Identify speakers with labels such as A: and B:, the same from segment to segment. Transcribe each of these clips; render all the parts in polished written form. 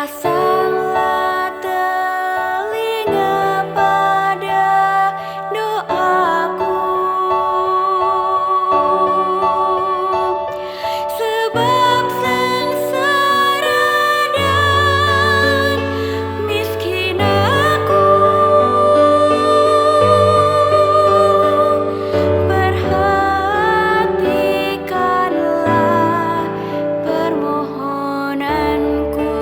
A: Pasanglah telinga pada doaku, sebab sengsara dan miskin aku. Perhatikanlah permohonanku.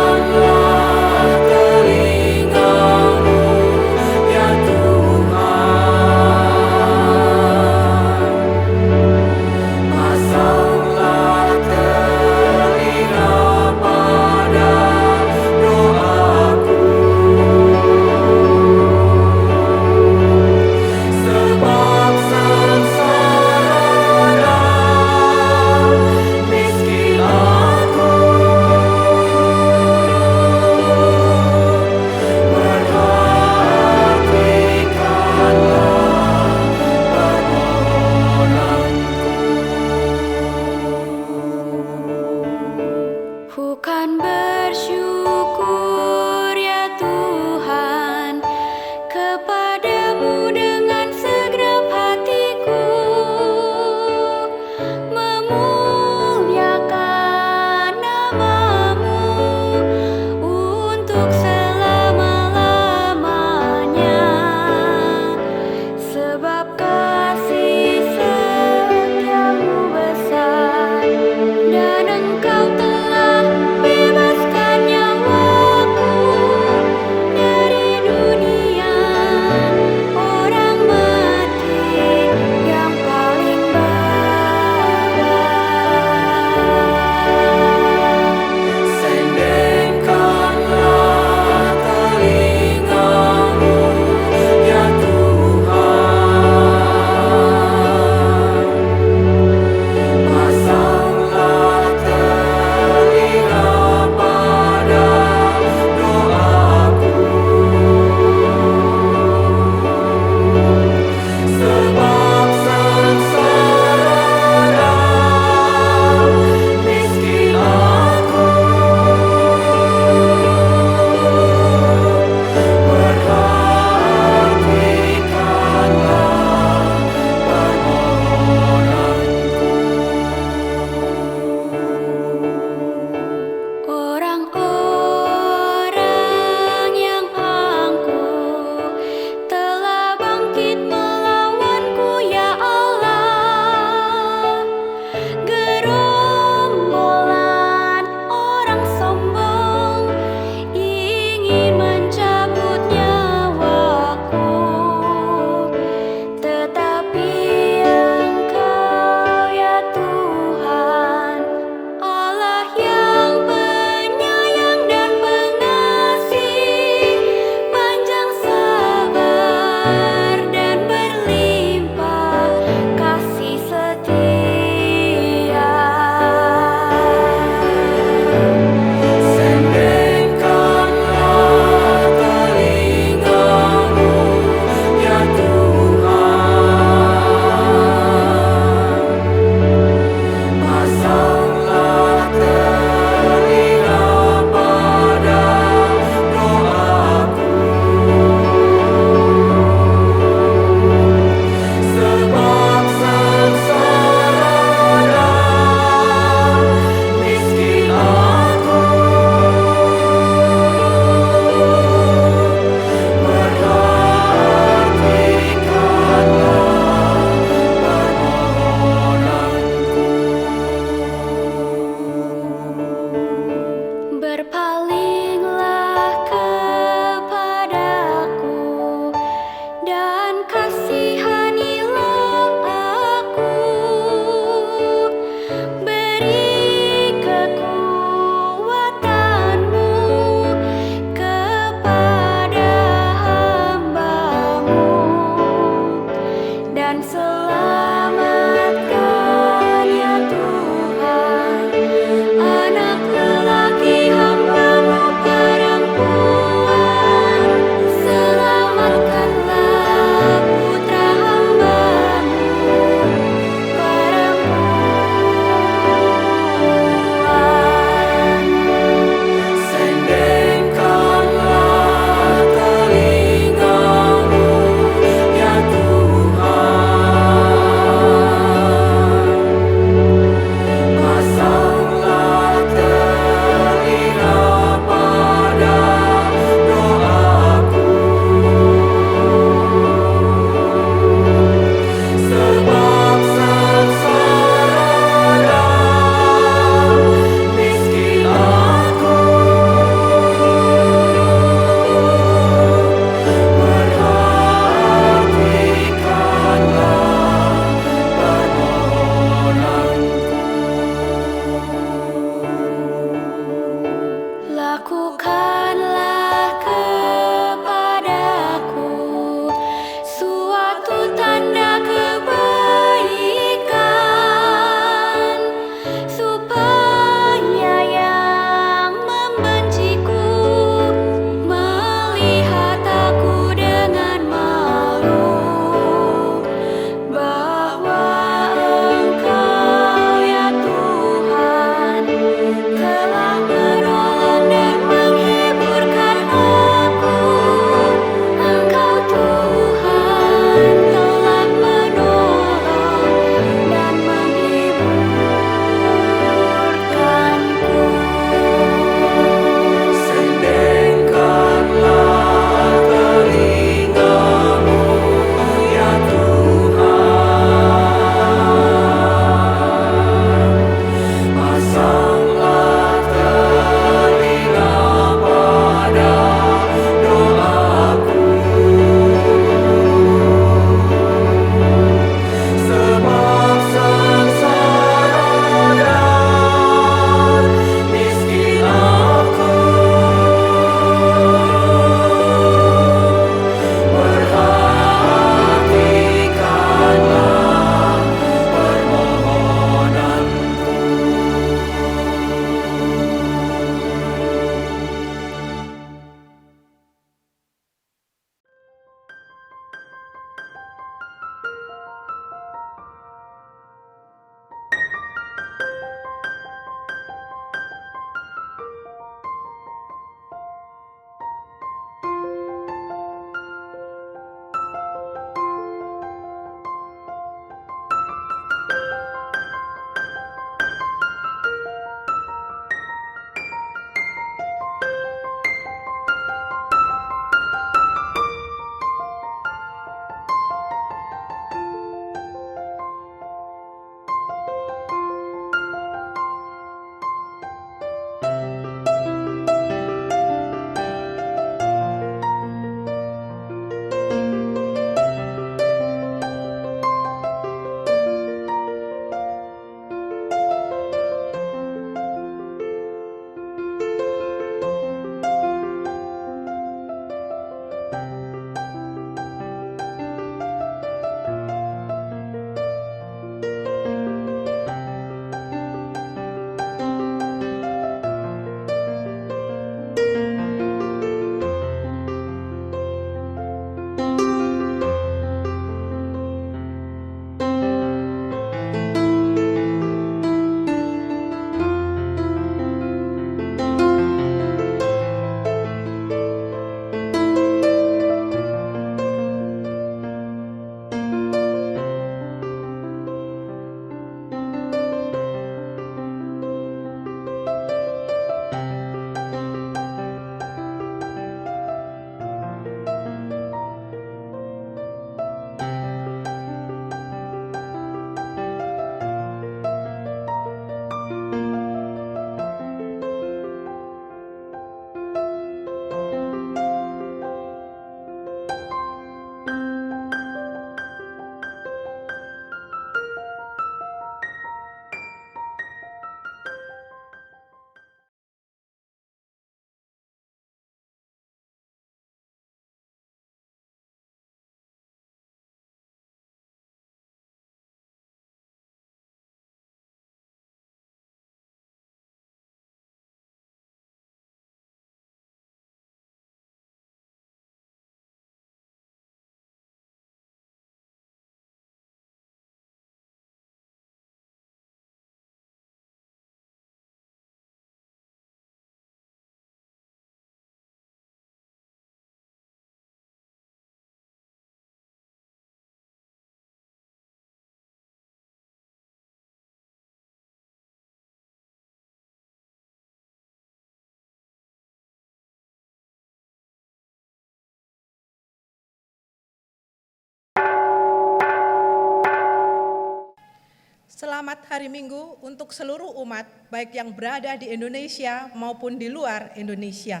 B: Selamat Hari Minggu untuk seluruh umat, baik yang berada di Indonesia maupun di luar Indonesia.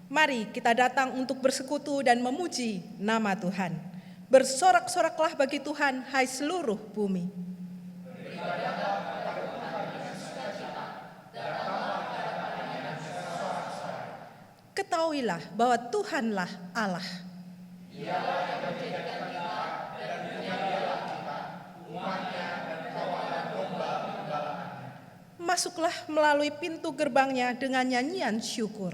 B: Mari kita datang untuk bersekutu dan memuji nama Tuhan. Bersorak-soraklah bagi Tuhan, hai seluruh bumi. Ketahuilah bahwa Tuhanlah Allah. Dialah yang menjadikan kita dan dunia dialah kita, umatnya dan kawanan domba-dombaannya. Masuklah melalui pintu gerbangnya dengan nyanyian syukur.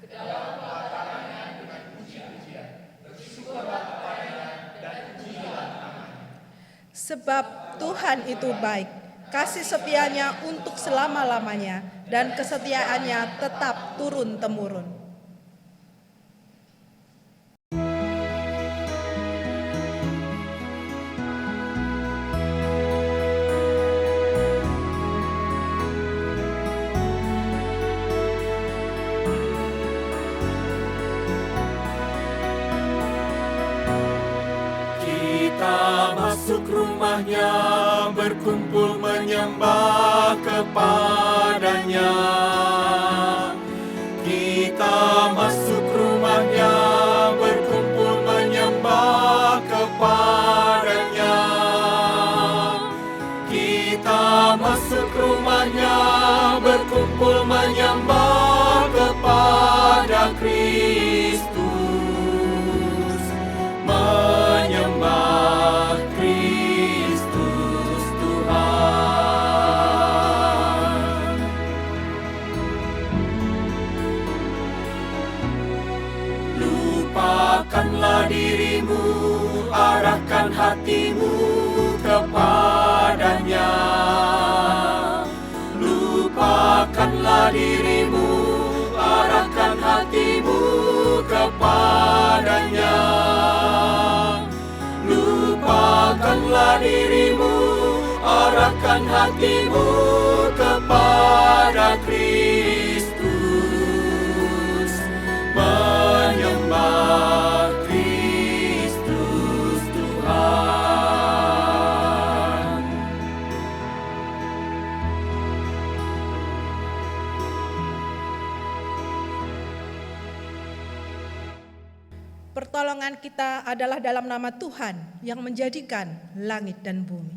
B: Ke dalam pelatanannya dengan puji-pujian, bersyukurlah kepadanya dan pujilah namanya. Sebab Tuhan itu baik, kasih setianya untuk selama-lamanya, dan kesetiaannya tetap turun-temurun.
C: Masuk rumahnya, berkumpul menyembah kepadanya. Kita masuk rumahnya, berkumpul menyembah kepadanya. Kita masuk rumahnya, berkumpul menyembah kepada Kristus. Menyembah Kristus Tuhan. Lupakanlah dirimu, arahkan hatimu kepadanya. Lupakanlah dirimu, arahkan hatimu kepadanya. Lupakanlah dirimu, arahkan hatimu kepada Kristus. Menyembah Kristus Tuhan.
B: Pertolongan kita adalah dalam nama Tuhan yang menjadikan langit dan bumi.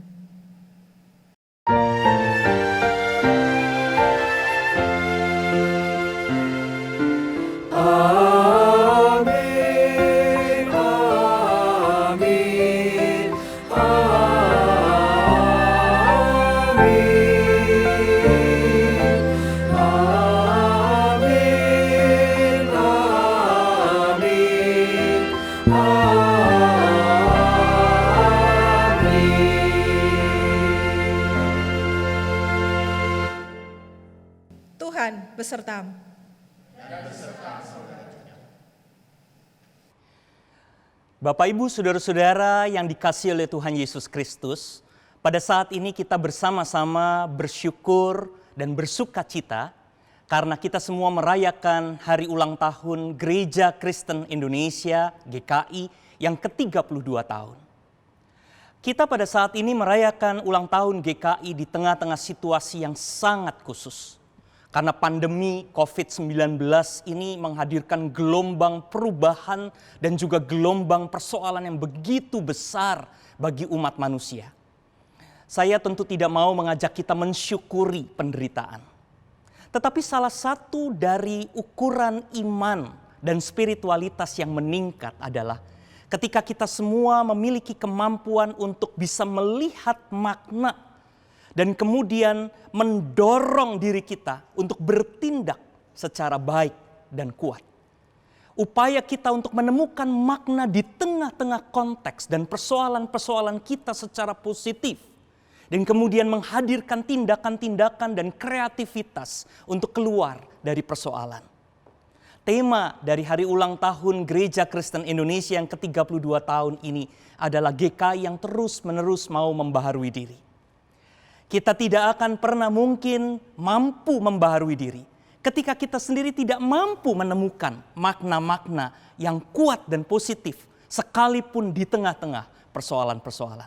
C: Amin, amin, amin, amin, amin.
B: Tuhan besertamu.
D: Bapak, Ibu, Saudara-saudara yang dikasihi oleh Tuhan Yesus Kristus, pada saat ini kita bersama-sama bersyukur dan bersuka cita karena kita semua merayakan hari ulang tahun Gereja Kristen Indonesia GKI yang ke-32 tahun. Kita pada saat ini merayakan ulang tahun GKI di tengah-tengah situasi yang sangat khusus. Karena pandemi COVID-19 ini menghadirkan gelombang perubahan dan juga gelombang persoalan yang begitu besar bagi umat manusia. Saya tentu tidak mau mengajak kita mensyukuri penderitaan. Tetapi salah satu dari ukuran iman dan spiritualitas yang meningkat adalah ketika kita semua memiliki kemampuan untuk bisa melihat makna dan kemudian mendorong diri kita untuk bertindak secara baik dan kuat. Upaya kita untuk menemukan makna di tengah-tengah konteks dan persoalan-persoalan kita secara positif. Dan kemudian menghadirkan tindakan-tindakan dan kreativitas untuk keluar dari persoalan. Tema dari hari ulang tahun Gereja Kristen Indonesia yang ke-32 tahun ini adalah GKI yang terus-menerus mau membaharui diri. Kita tidak akan pernah mungkin mampu membaharui diri ketika kita sendiri tidak mampu menemukan makna-makna yang kuat dan positif sekalipun di tengah-tengah persoalan-persoalan.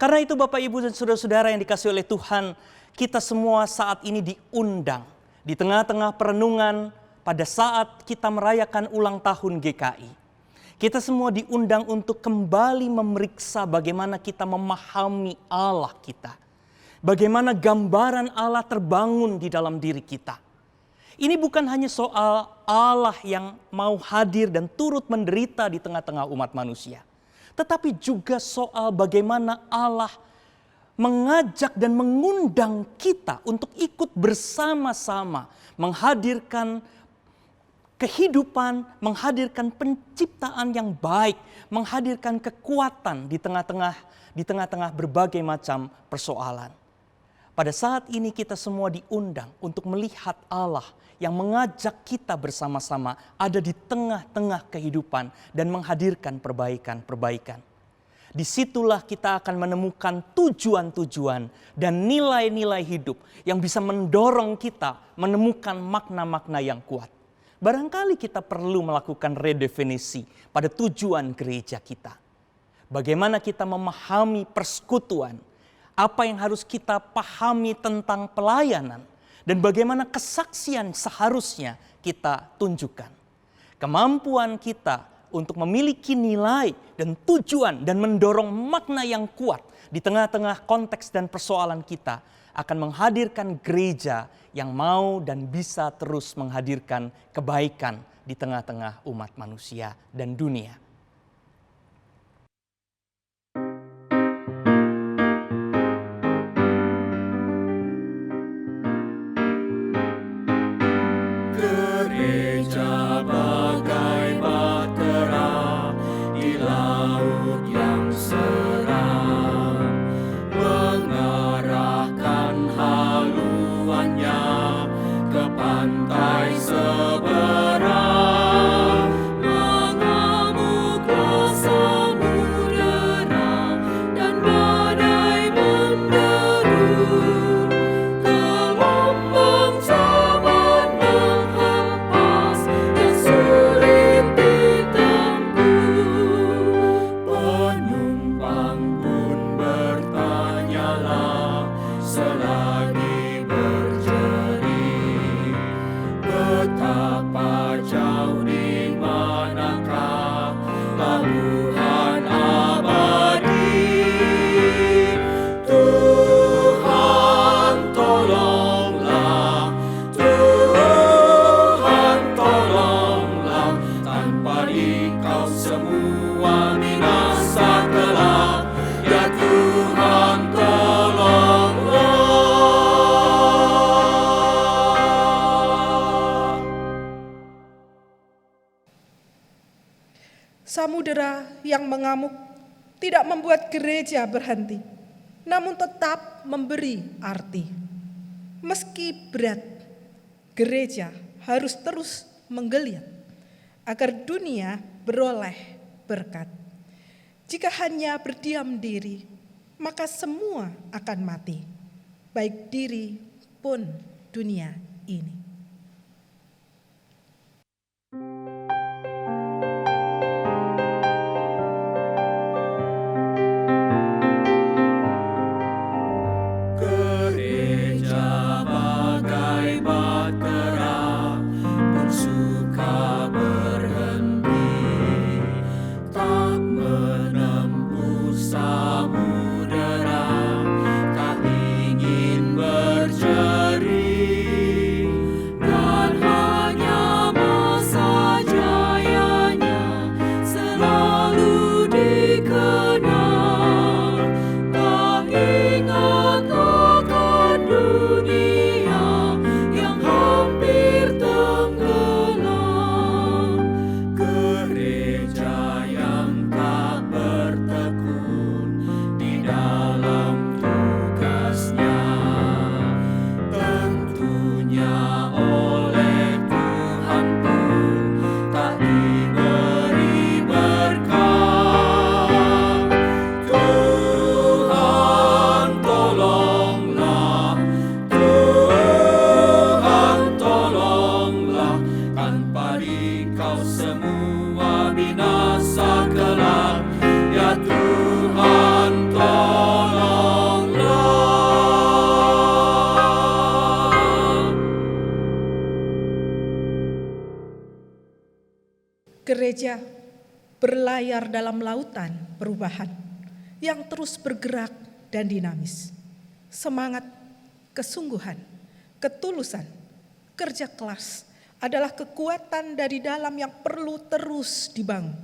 D: Karena itu Bapak, Ibu, dan saudara-saudara yang dikasihi oleh Tuhan, kita semua saat ini diundang di tengah-tengah perenungan pada saat kita merayakan ulang tahun GKI. Kita semua diundang untuk kembali memeriksa bagaimana kita memahami Allah kita. Bagaimana gambaran Allah terbangun di dalam diri kita. Ini bukan hanya soal Allah yang mau hadir dan turut menderita di tengah-tengah umat manusia. Tetapi juga soal bagaimana Allah mengajak dan mengundang kita untuk ikut bersama-sama menghadirkan kehidupan, menghadirkan penciptaan yang baik, menghadirkan kekuatan di tengah-tengah berbagai macam persoalan. Pada saat ini kita semua diundang untuk melihat Allah yang mengajak kita bersama-sama ada di tengah-tengah kehidupan dan menghadirkan perbaikan-perbaikan. Disitulah kita akan menemukan tujuan-tujuan dan nilai-nilai hidup yang bisa mendorong kita menemukan makna-makna yang kuat. Barangkali kita perlu melakukan redefinisi pada tujuan gereja kita. Bagaimana kita memahami persekutuan, apa yang harus kita pahami tentang pelayanan, dan bagaimana kesaksian seharusnya kita tunjukkan. Kemampuan kita untuk memiliki nilai dan tujuan dan mendorong makna yang kuat di tengah-tengah konteks dan persoalan kita akan menghadirkan gereja yang mau dan bisa terus menghadirkan kebaikan di tengah-tengah umat manusia dan dunia.
C: Gereja bagai bahtera di laut yang seram, mengarahkan haluannya ke pantai seberang. Mengamuklah samudera dan badai menderu, gelombang zaman menghempas yang sulit ditempuh. Penumpang pun bertanyalah selagi berjeri, betapa jauh di manakah labuhan abadi. Tuhan tolonglah, Tuhan tolonglah, tanpa Dikau semua binasa kelak. Ya Tuhan tolonglah.
B: Samudera yang mengamuk tidak membuat gereja berhenti, namun tetap memberi arti. Meski berat, gereja harus terus menggeliat agar dunia beroleh berkat. Jika hanya berdiam diri, maka semua akan mati, baik diri pun dunia ini.
C: Gereja bagai bahtera pun suka berhenti, tak menempuh samudera, tak ingin berjeri.
B: gereja berlayar dalam lautan perubahan yang terus bergerak dan dinamis. Semangat, kesungguhan, ketulusan, kerja keras adalah kekuatan dari dalam yang perlu terus dibangun.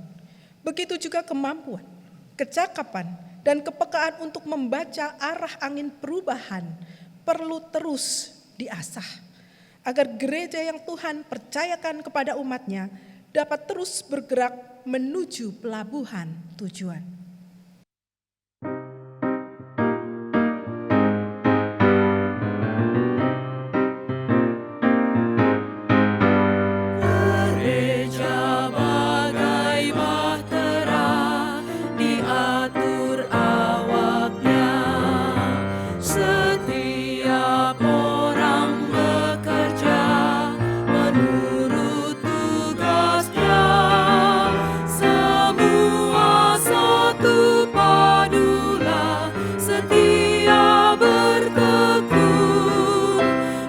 B: Begitu juga kemampuan, kecakapan, dan kepekaan untuk membaca arah angin perubahan perlu terus diasah, agar gereja yang Tuhan percayakan kepada umatnya dapat terus bergerak menuju pelabuhan tujuan.
C: Gereja bagai bahtera diatur awaknya, setiap orang bekerja menurut tugasnya, semua satu padulah setia bertekun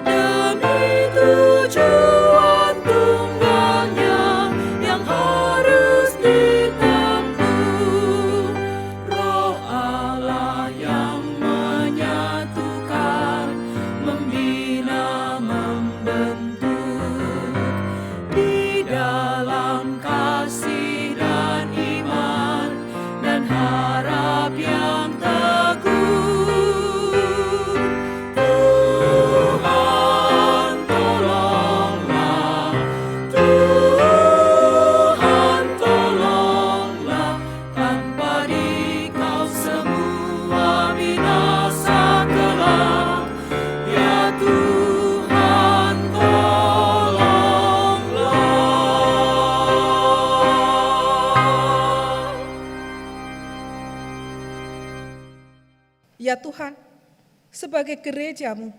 C: demi tujuan tunggalnya yang harus ditempuh. Roh Allah yang menyatukan, membina, membentuk di dalam kasih dan iman dan harap yang teguh. Tuhan tolonglah, Tuhan tolonglah, tanpa Dikau semua binasa kelak. Ya Tuhan tolonglah.
B: Ya Tuhan, sebagai gereja-Mu,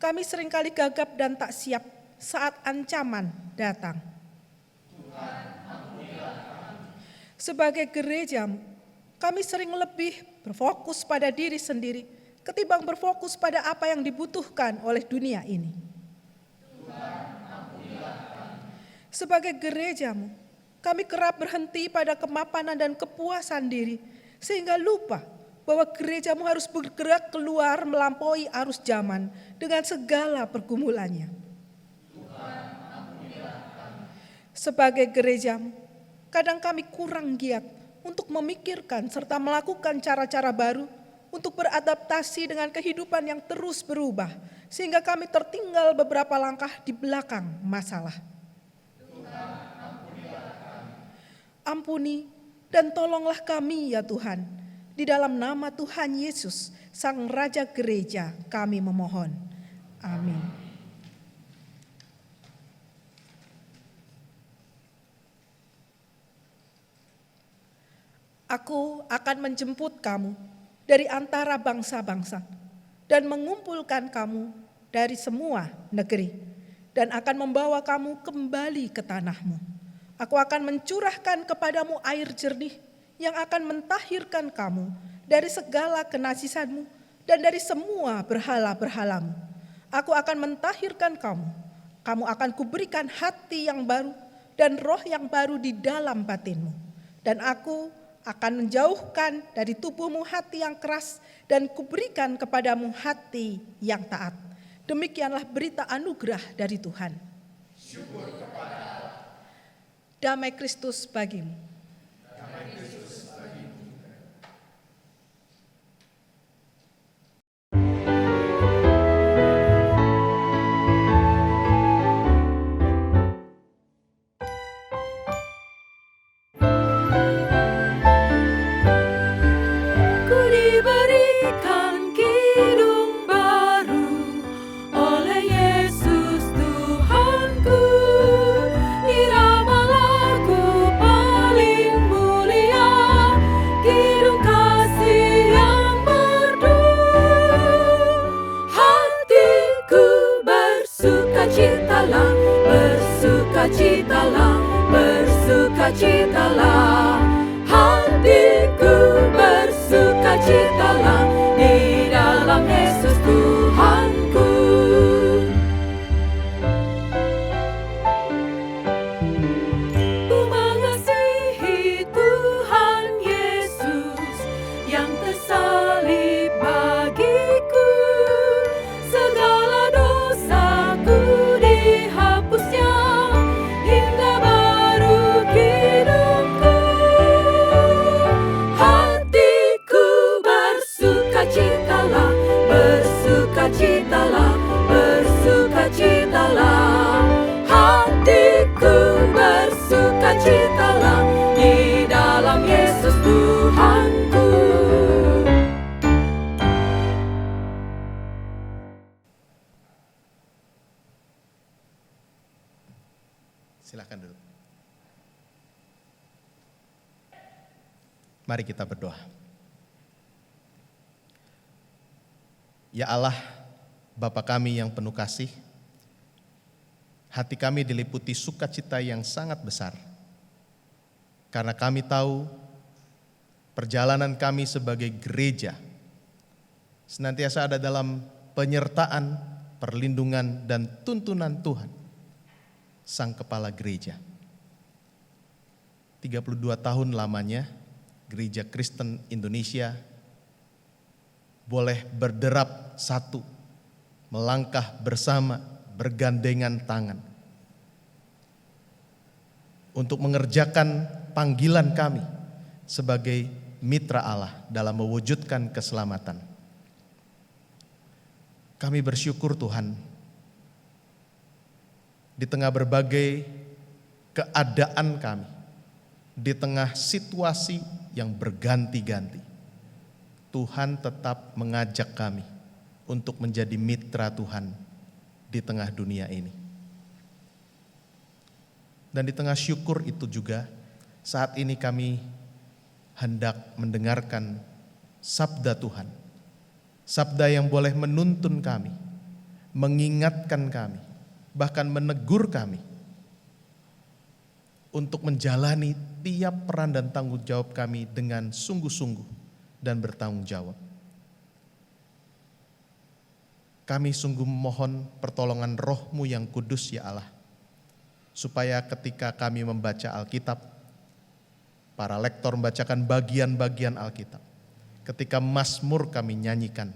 B: kami seringkali gagap dan tak siap saat ancaman datang. Sebagai gereja-Mu, kami sering lebih berfokus pada diri sendiri ketimbang berfokus pada apa yang dibutuhkan oleh dunia ini. Sebagai gereja-Mu, kami kerap berhenti pada kemapanan dan kepuasan diri sehingga lupa bahwa gereja-Mu harus bergerak keluar melampaui arus zaman dengan segala pergumulannya. Sebagai gereja-Mu, kadang kami kurang giat untuk memikirkan serta melakukan cara-cara baru untuk beradaptasi dengan kehidupan yang terus berubah, sehingga kami tertinggal beberapa langkah di belakang masalah. Ampuni dan tolonglah kami ya Tuhan. Di dalam nama Tuhan Yesus, Sang Raja Gereja, kami memohon. Amin. Aku akan menjemput kamu dari antara bangsa-bangsa dan mengumpulkan kamu dari semua negeri dan akan membawa kamu kembali ke tanahmu. Aku akan mencurahkan kepadamu air jernih yang akan mentahirkan kamu dari segala kenajisanmu dan dari semua berhala-berhalamu. Aku akan mentahirkan kamu. Kamu akan kuberikan hati yang baru dan roh yang baru di dalam batinmu. Dan aku akan menjauhkan dari tubuhmu hati yang keras dan kuberikan kepadamu hati yang taat. Demikianlah berita anugerah dari Tuhan. Syukur kepada Allah. Damai Kristus bagimu.
C: Bersukacitalah, hatiku bersukacitalah di dalam Yesus Tuhanku. Ku mengasihi bersukacitalah, bersukacitalah. Hatiku bersukacitalah di dalam Yesus Tuhanku.
E: Silakan duduk. Mari kita berdoa. Ya Allah, Bapa kami yang penuh kasih, hati kami diliputi sukacita yang sangat besar. Karena kami tahu perjalanan kami sebagai gereja senantiasa ada dalam penyertaan, perlindungan, dan tuntunan Tuhan, Sang Kepala Gereja. 32 tahun lamanya Gereja Kristen Indonesia boleh berderap satu, melangkah bersama, bergandengan tangan untuk mengerjakan panggilan kami sebagai mitra Allah dalam mewujudkan keselamatan. Kami bersyukur Tuhan, di tengah berbagai keadaan kami, di tengah situasi yang berganti-ganti, Tuhan tetap mengajak kami untuk menjadi mitra Tuhan di tengah dunia ini. Dan di tengah syukur itu juga, saat ini kami hendak mendengarkan sabda Tuhan. Sabda yang boleh menuntun kami, mengingatkan kami, bahkan menegur kami untuk menjalani tiap peran dan tanggung jawab kami dengan sungguh-sungguh dan bertanggung jawab. Kami sungguh memohon pertolongan Roh-Mu yang kudus ya Allah, supaya ketika kami membaca Alkitab, para lektor membacakan bagian-bagian Alkitab, ketika Mazmur kami nyanyikan,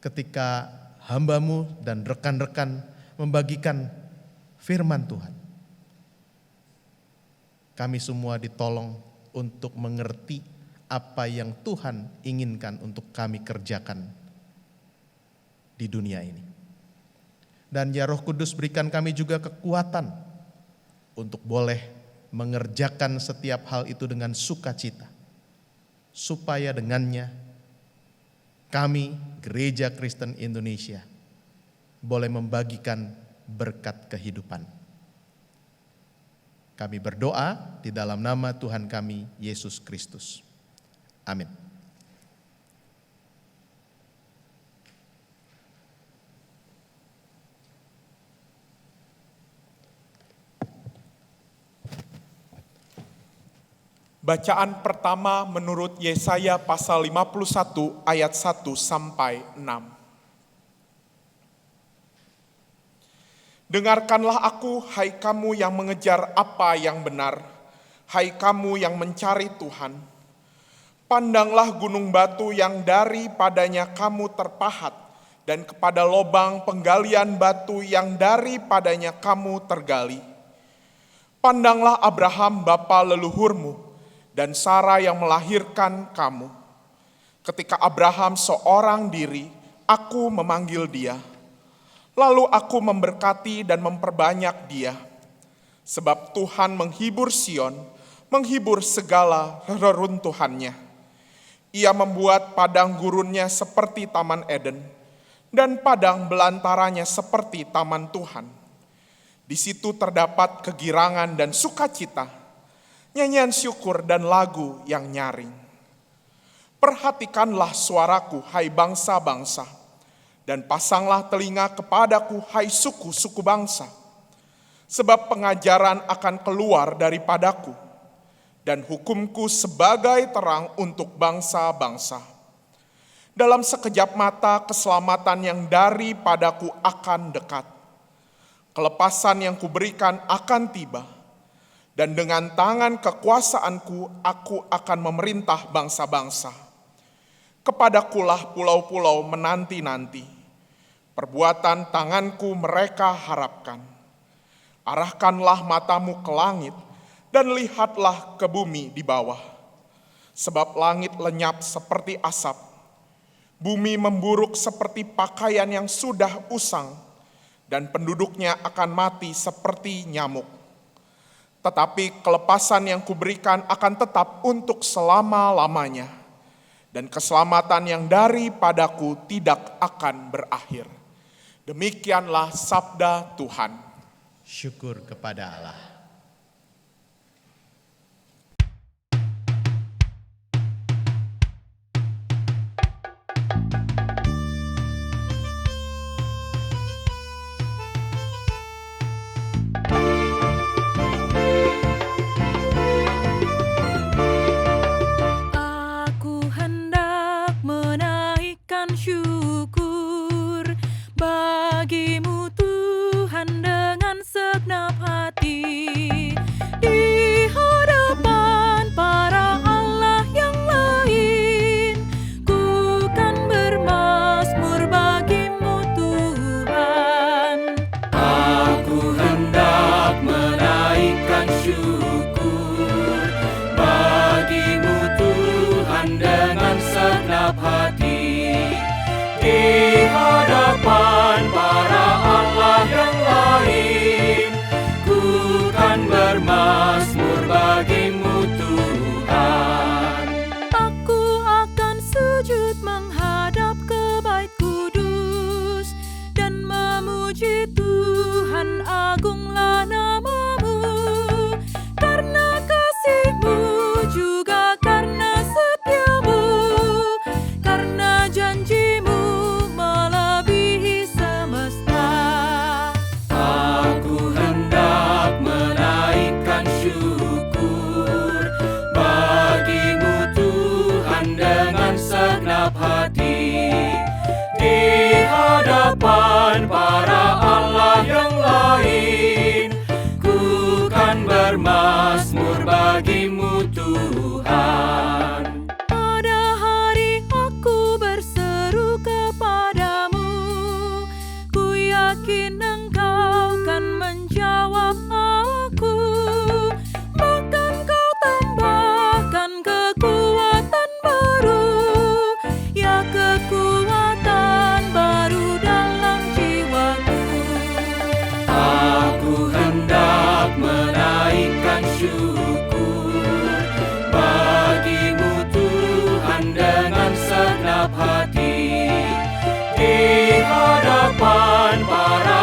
E: ketika hamba-Mu dan rekan-rekan membagikan firman Tuhan, kami semua ditolong untuk mengerti apa yang Tuhan inginkan untuk kami kerjakan di dunia ini. Dan ya Roh Kudus, berikan kami juga kekuatan untuk boleh mengerjakan setiap hal itu dengan sukacita, supaya dengannya kami Gereja Kristen Indonesia boleh membagikan berkat kehidupan. Kami berdoa di dalam nama Tuhan kami, Yesus Kristus. Amin.
F: Bacaan pertama menurut Yesaya pasal 51 ayat 1 sampai 6. Dengarkanlah aku, hai kamu yang mengejar apa yang benar, hai kamu yang mencari Tuhan. Pandanglah gunung batu yang daripadanya kamu terpahat, dan kepada lobang penggalian batu yang daripadanya kamu tergali. Pandanglah Abraham bapa leluhurmu, dan Sarah yang melahirkan kamu. Ketika Abraham seorang diri, aku memanggil dia. Lalu aku memberkati dan memperbanyak dia. Sebab Tuhan menghibur Sion, menghibur segala reruntuhannya. Ia membuat padang gurunnya seperti Taman Eden, dan padang belantaranya seperti Taman Tuhan. Di situ terdapat kegirangan dan sukacita, nyanyian syukur dan lagu yang nyaring. Perhatikanlah suaraku, hai bangsa-bangsa, dan pasanglah telinga kepadaku, hai suku-suku bangsa. Sebab pengajaran akan keluar daripadaku, dan hukumku sebagai terang untuk bangsa-bangsa. Dalam sekejap mata keselamatan yang daripadaku akan dekat. Kelepasan yang kuberikan akan tiba, dan dengan tangan kekuasaanku aku akan memerintah bangsa-bangsa. Kepadakulah pulau-pulau menanti-nanti. Perbuatan tanganku mereka harapkan. Arahkanlah matamu ke langit, dan lihatlah ke bumi di bawah. Sebab langit lenyap seperti asap, Bumi memburuk seperti pakaian yang sudah usang, dan penduduknya akan mati seperti nyamuk. Tetapi kelepasan yang kuberikan akan tetap untuk selama-lamanya, dan keselamatan yang daripadaku tidak akan berakhir. Demikianlah sabda Tuhan.
E: Syukur kepada Allah.
C: Aku hendak menaikkan syukur bagimu Tuhan dengan segenap hati di hadapan para Allah yang lain. Ku kan bermazmur bagimu Tuhan. Aku hendak menaikkan syukur bagimu Tuhan dengan segenap hati di hadapan para Allah yang lain. Ku kan bermazmur bagimu Tuhan. Aku akan sujud menghadap ke bait kudus dan memuji Tuhan, agunglah namamu. Karena kasih-Mu juga karena setia-Mu, karena janji-Mu melebihi semesta. Aku hendak menaikkan syukur bagimu Tuhan dengan segenap hati di hadapan para Allah yang lain. Ku kan bermazmur bagimu Tuhan. Pada hari aku berseru kepadamu, ku yakin Engkau kan menjawab aku. Bahkan Kau tambahkan kekuatan baru, ya kekuatan baru dalam jiwaku. Aku hendak menaikkan syukur bagimu Tuhan dengan segenap hati di hadapan para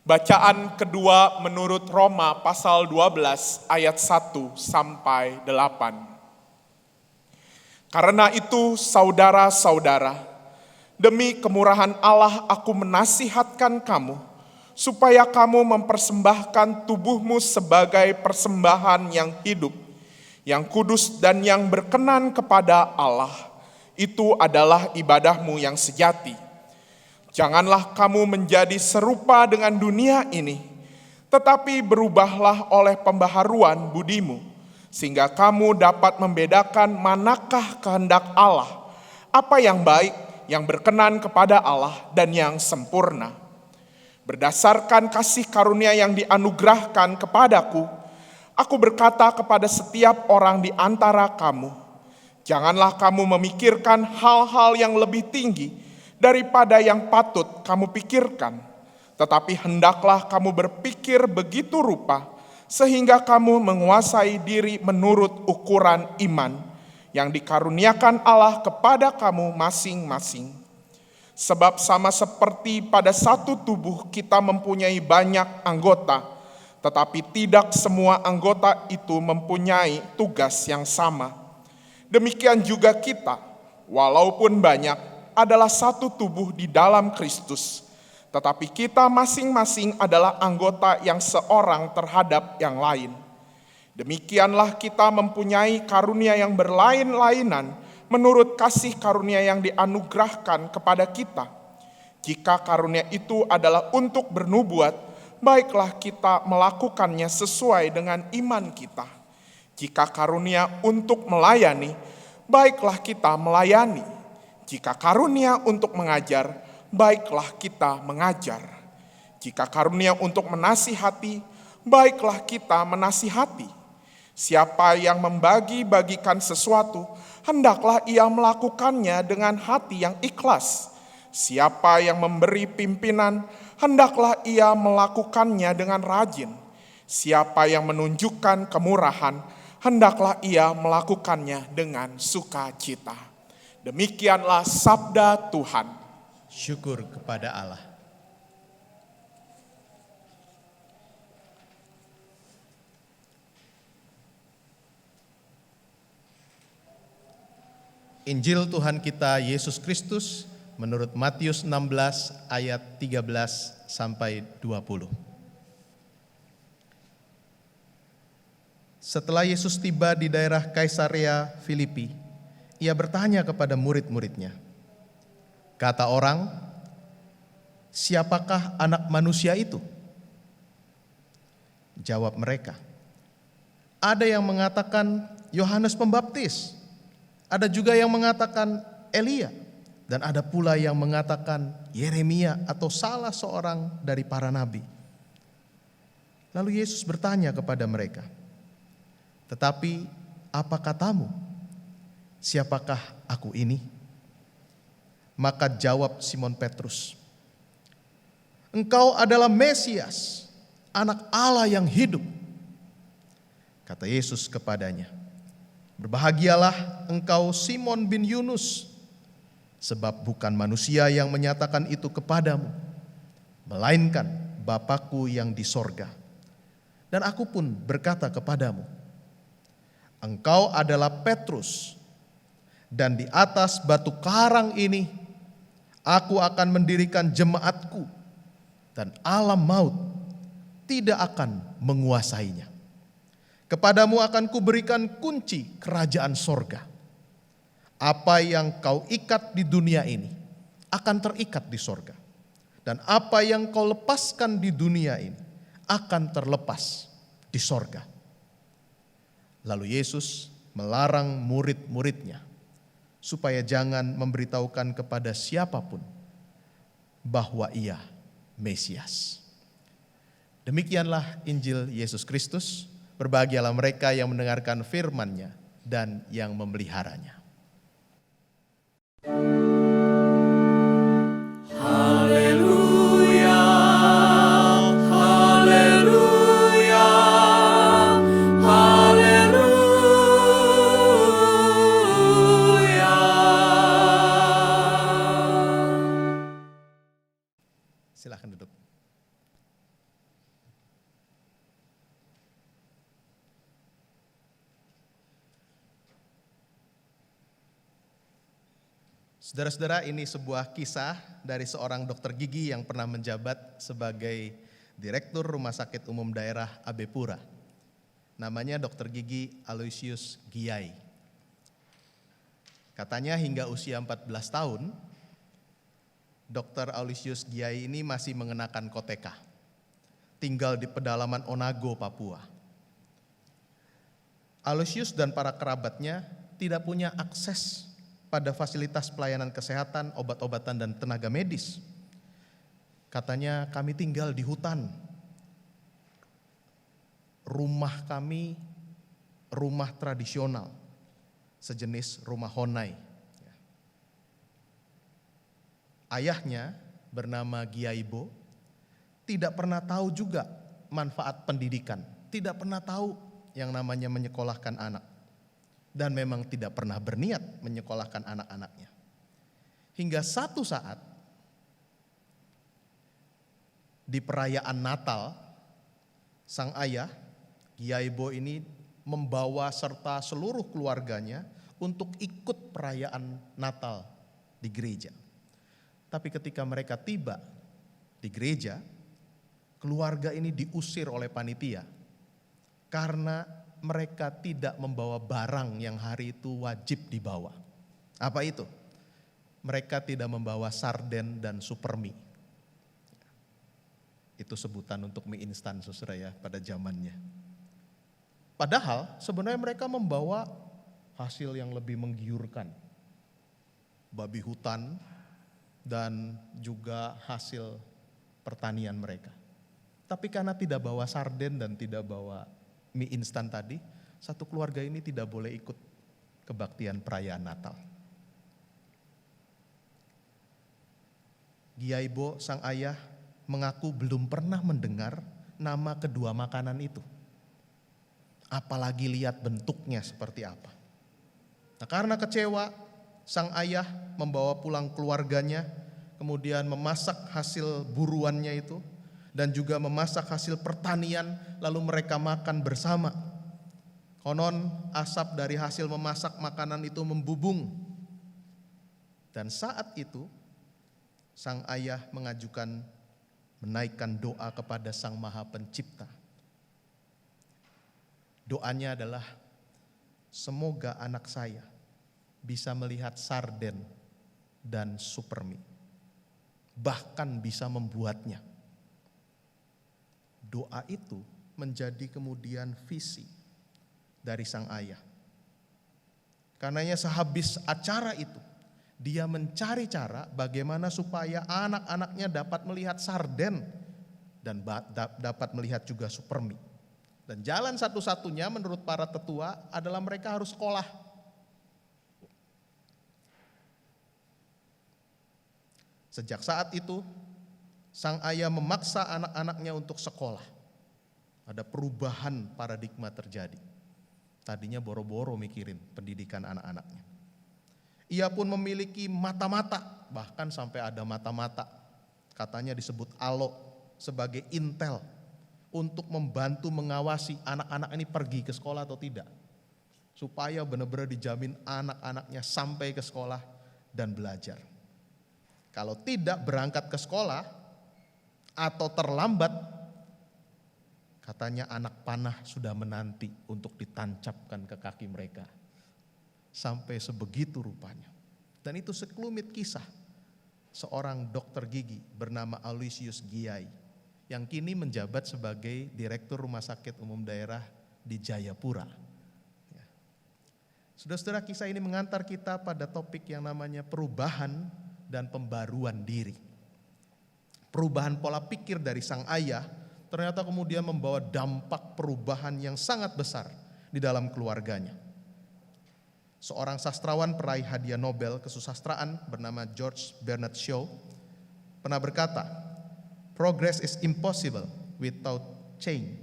F: Bacaan kedua menurut Roma pasal 12 ayat 1 sampai 8. Karena itu saudara-saudara, demi kemurahan Allah aku menasihatkan kamu, supaya kamu mempersembahkan tubuhmu sebagai persembahan yang hidup, yang kudus dan yang berkenan kepada Allah. Itu adalah ibadahmu yang sejati. Janganlah kamu menjadi serupa dengan dunia ini, tetapi berubahlah oleh pembaharuan budimu, sehingga kamu dapat membedakan manakah kehendak Allah, apa yang baik, yang berkenan kepada Allah, dan yang sempurna. Berdasarkan kasih karunia yang dianugerahkan kepadaku, aku berkata kepada setiap orang di antara kamu, janganlah kamu memikirkan hal-hal yang lebih tinggi daripada yang patut kamu pikirkan, tetapi hendaklah kamu berpikir begitu rupa, sehingga kamu menguasai diri menurut ukuran iman yang dikaruniakan Allah kepada kamu masing-masing. Sebab sama seperti pada satu tubuh kita mempunyai banyak anggota, tetapi tidak semua anggota itu mempunyai tugas yang sama. Demikian juga kita, walaupun banyak, adalah satu tubuh di dalam Kristus, tetapi kita masing-masing adalah anggota yang seorang terhadap yang lain. Demikianlah kita mempunyai karunia yang berlain-lainan menurut kasih karunia yang dianugerahkan kepada kita. Jika karunia itu adalah untuk bernubuat, baiklah kita melakukannya sesuai dengan iman kita. Jika karunia untuk melayani, baiklah kita melayani. Jika karunia untuk mengajar, baiklah kita mengajar. Jika karunia untuk menasihati, baiklah kita menasihati. Siapa yang membagi-bagikan sesuatu, hendaklah ia melakukannya dengan hati yang ikhlas. Siapa yang memberi pimpinan, hendaklah ia melakukannya dengan rajin. Siapa yang menunjukkan kemurahan, hendaklah ia melakukannya dengan sukacita. Demikianlah sabda Tuhan.
E: Syukur kepada Allah. Injil Tuhan kita Yesus Kristus menurut Matius 16 ayat 13 sampai 20. Setelah Yesus tiba di daerah Kaisarea Filipi, ia bertanya kepada murid-muridnya, kata orang, siapakah anak manusia itu? Jawab mereka, ada yang mengatakan Yohanes Pembaptis, ada juga yang mengatakan Elia, dan ada pula yang mengatakan Yeremia atau salah seorang dari para nabi. Lalu Yesus bertanya kepada mereka, tetapi apa katamu? Siapakah aku ini? Maka jawab Simon Petrus, engkau adalah Mesias, anak Allah yang hidup. Kata Yesus kepadanya, berbahagialah engkau Simon bin Yunus, sebab bukan manusia yang menyatakan itu kepadamu, melainkan Bapa-Ku yang di sorga. Dan aku pun berkata kepadamu, engkau adalah Petrus, dan di atas batu karang ini aku akan mendirikan jemaatku, dan alam maut tidak akan menguasainya. Kepadamu akan kuberikan kunci kerajaan sorga. Apa yang kau ikat di dunia ini akan terikat di sorga, dan apa yang kau lepaskan di dunia ini akan terlepas di sorga. Lalu Yesus melarang murid-muridnya supaya jangan memberitahukan kepada siapapun bahwa ia Mesias. Demikianlah Injil Yesus Kristus. Berbahagialah mereka yang mendengarkan firman-Nya dan yang memeliharanya.
C: Haleluya, haleluya, haleluya.
E: Silakan duduk. Saudara-saudara, ini sebuah kisah dari seorang dokter gigi yang pernah menjabat sebagai Direktur Rumah Sakit Umum Daerah AB Pura. Namanya Dokter Gigi Aloysius Giai. Katanya hingga usia 14 tahun, Dr. Aloysius Giai ini masih mengenakan koteka. Tinggal di pedalaman Onago, Papua. Aloysius dan para kerabatnya tidak punya akses pada fasilitas pelayanan kesehatan, obat-obatan, dan tenaga medis. Katanya, kami tinggal di hutan. Rumah kami rumah tradisional, sejenis rumah Honai. Ayahnya bernama Giaibo tidak pernah tahu juga manfaat pendidikan, tidak pernah tahu yang namanya menyekolahkan anak. Dan memang tidak pernah berniat menyekolahkan anak-anaknya. Hingga satu saat di perayaan Natal, sang ayah Giaibo ini membawa serta seluruh keluarganya untuk ikut perayaan Natal di gereja. Tapi ketika mereka tiba di gereja, keluarga ini diusir oleh panitia karena mereka tidak membawa barang yang hari itu wajib dibawa. Apa itu? Mereka tidak membawa sarden dan supermie. Itu sebutan untuk mie instan, saudara ya, pada zamannya. Padahal sebenarnya mereka membawa hasil yang lebih menggiurkan. Babi hutan dan juga hasil pertanian mereka. Tapi karena tidak bawa sarden dan tidak bawa mie instan tadi, satu keluarga ini tidak boleh ikut kebaktian perayaan Natal. Giaibo, sang ayah, mengaku belum pernah mendengar nama kedua makanan itu. Apalagi lihat bentuknya seperti apa. Nah, karena kecewa, sang ayah membawa pulang keluarganya, kemudian memasak hasil buruannya itu, dan juga memasak hasil pertanian, lalu mereka makan bersama. Konon asap dari hasil memasak makanan itu membubung. Dan saat itu sang ayah menaikkan doa kepada Sang Maha Pencipta. Doanya adalah, semoga anak saya bisa melihat sarden dan supermie, bahkan bisa membuatnya. Doa itu menjadi kemudian visi dari sang ayah. Karenanya sehabis acara itu, dia mencari cara bagaimana supaya anak-anaknya dapat melihat sarden dan dapat melihat juga supermie. Dan jalan satu-satunya menurut para tetua adalah mereka harus sekolah. Sejak saat itu, sang ayah memaksa anak-anaknya untuk sekolah. Ada perubahan paradigma terjadi. Tadinya boro-boro mikirin pendidikan anak-anaknya. Ia pun memiliki mata-mata, bahkan sampai ada mata-mata. Katanya disebut alo sebagai intel untuk membantu mengawasi anak-anak ini pergi ke sekolah atau tidak. Supaya benar-benar dijamin anak-anaknya sampai ke sekolah dan belajar. Kalau tidak berangkat ke sekolah atau terlambat, katanya anak panah sudah menanti untuk ditancapkan ke kaki mereka. Sampai sebegitu rupanya. Dan itu sekelumit kisah seorang dokter gigi bernama Aloysius Giai yang kini menjabat sebagai Direktur Rumah Sakit Umum Daerah di Jayapura. Ya. Saudara-saudara, kisah ini mengantar kita pada topik yang namanya perubahan dan pembaruan diri. Perubahan pola pikir dari sang ayah ternyata kemudian membawa dampak perubahan yang sangat besar di dalam keluarganya. Seorang sastrawan peraih hadiah Nobel kesusastraan bernama George Bernard Shaw pernah berkata, "Progress is impossible without change,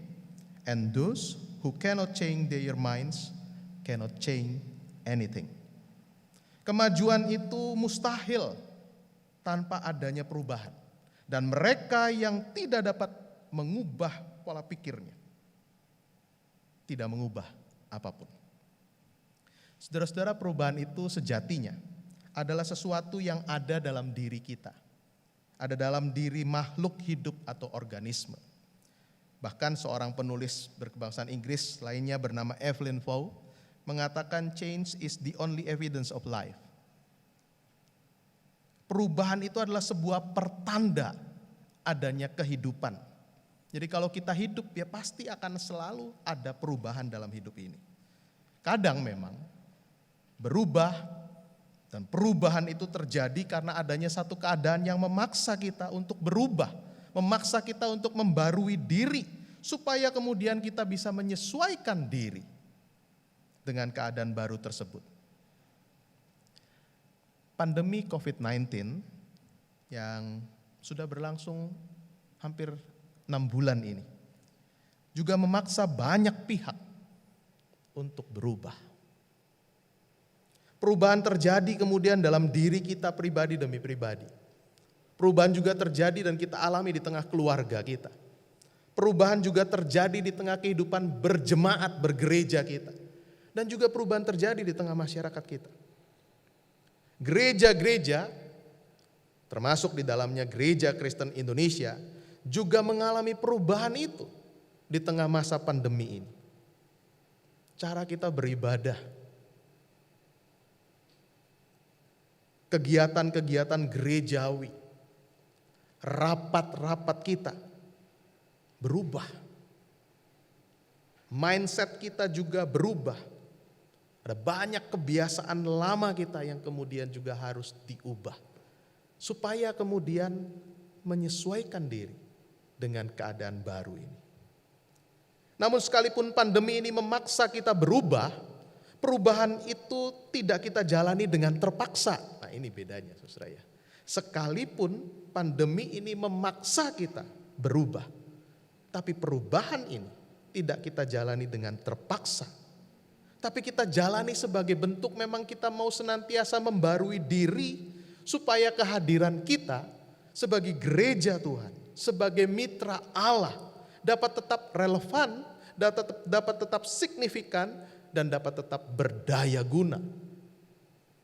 E: and those who cannot change their minds cannot change anything." Kemajuan itu mustahil tanpa adanya perubahan. Dan mereka yang tidak dapat mengubah pola pikirnya, tidak mengubah apapun. Saudara-saudara, perubahan itu sejatinya adalah sesuatu yang ada dalam diri kita. Ada dalam diri makhluk hidup atau organisme. Bahkan seorang penulis berkebangsaan Inggris lainnya bernama Evelyn Waugh mengatakan change is the only evidence of life. Perubahan itu adalah sebuah pertanda adanya kehidupan. Jadi kalau kita hidup ya pasti akan selalu ada perubahan dalam hidup ini. Kadang memang berubah, dan perubahan itu terjadi karena adanya satu keadaan yang memaksa kita untuk berubah, memaksa kita untuk membarui diri, supaya kemudian kita bisa menyesuaikan diri dengan keadaan baru tersebut. Pandemi COVID-19 yang sudah berlangsung hampir 6 bulan ini juga memaksa banyak pihak untuk berubah. Perubahan terjadi kemudian dalam diri kita pribadi demi pribadi. Perubahan juga terjadi dan kita alami di tengah keluarga kita. Perubahan juga terjadi di tengah kehidupan berjemaat, bergereja kita. Dan juga perubahan terjadi di tengah masyarakat kita. Gereja-gereja, termasuk di dalamnya Gereja Kristen Indonesia, juga mengalami perubahan itu di tengah masa pandemi ini. Cara kita beribadah, kegiatan-kegiatan gerejawi, rapat-rapat kita berubah. Mindset kita juga berubah. Ada banyak kebiasaan lama kita yang kemudian juga harus diubah. Supaya kemudian menyesuaikan diri dengan keadaan baru ini. Namun sekalipun pandemi ini memaksa kita berubah, perubahan itu tidak kita jalani dengan terpaksa. Nah ini bedanya saudara ya. Sekalipun pandemi ini memaksa kita berubah, tapi perubahan ini tidak kita jalani dengan terpaksa. Tapi kita jalani sebagai bentuk memang kita mau senantiasa membarui diri supaya kehadiran kita sebagai gereja Tuhan, sebagai mitra Allah dapat tetap relevan, dapat tetap signifikan, dan dapat tetap berdaya guna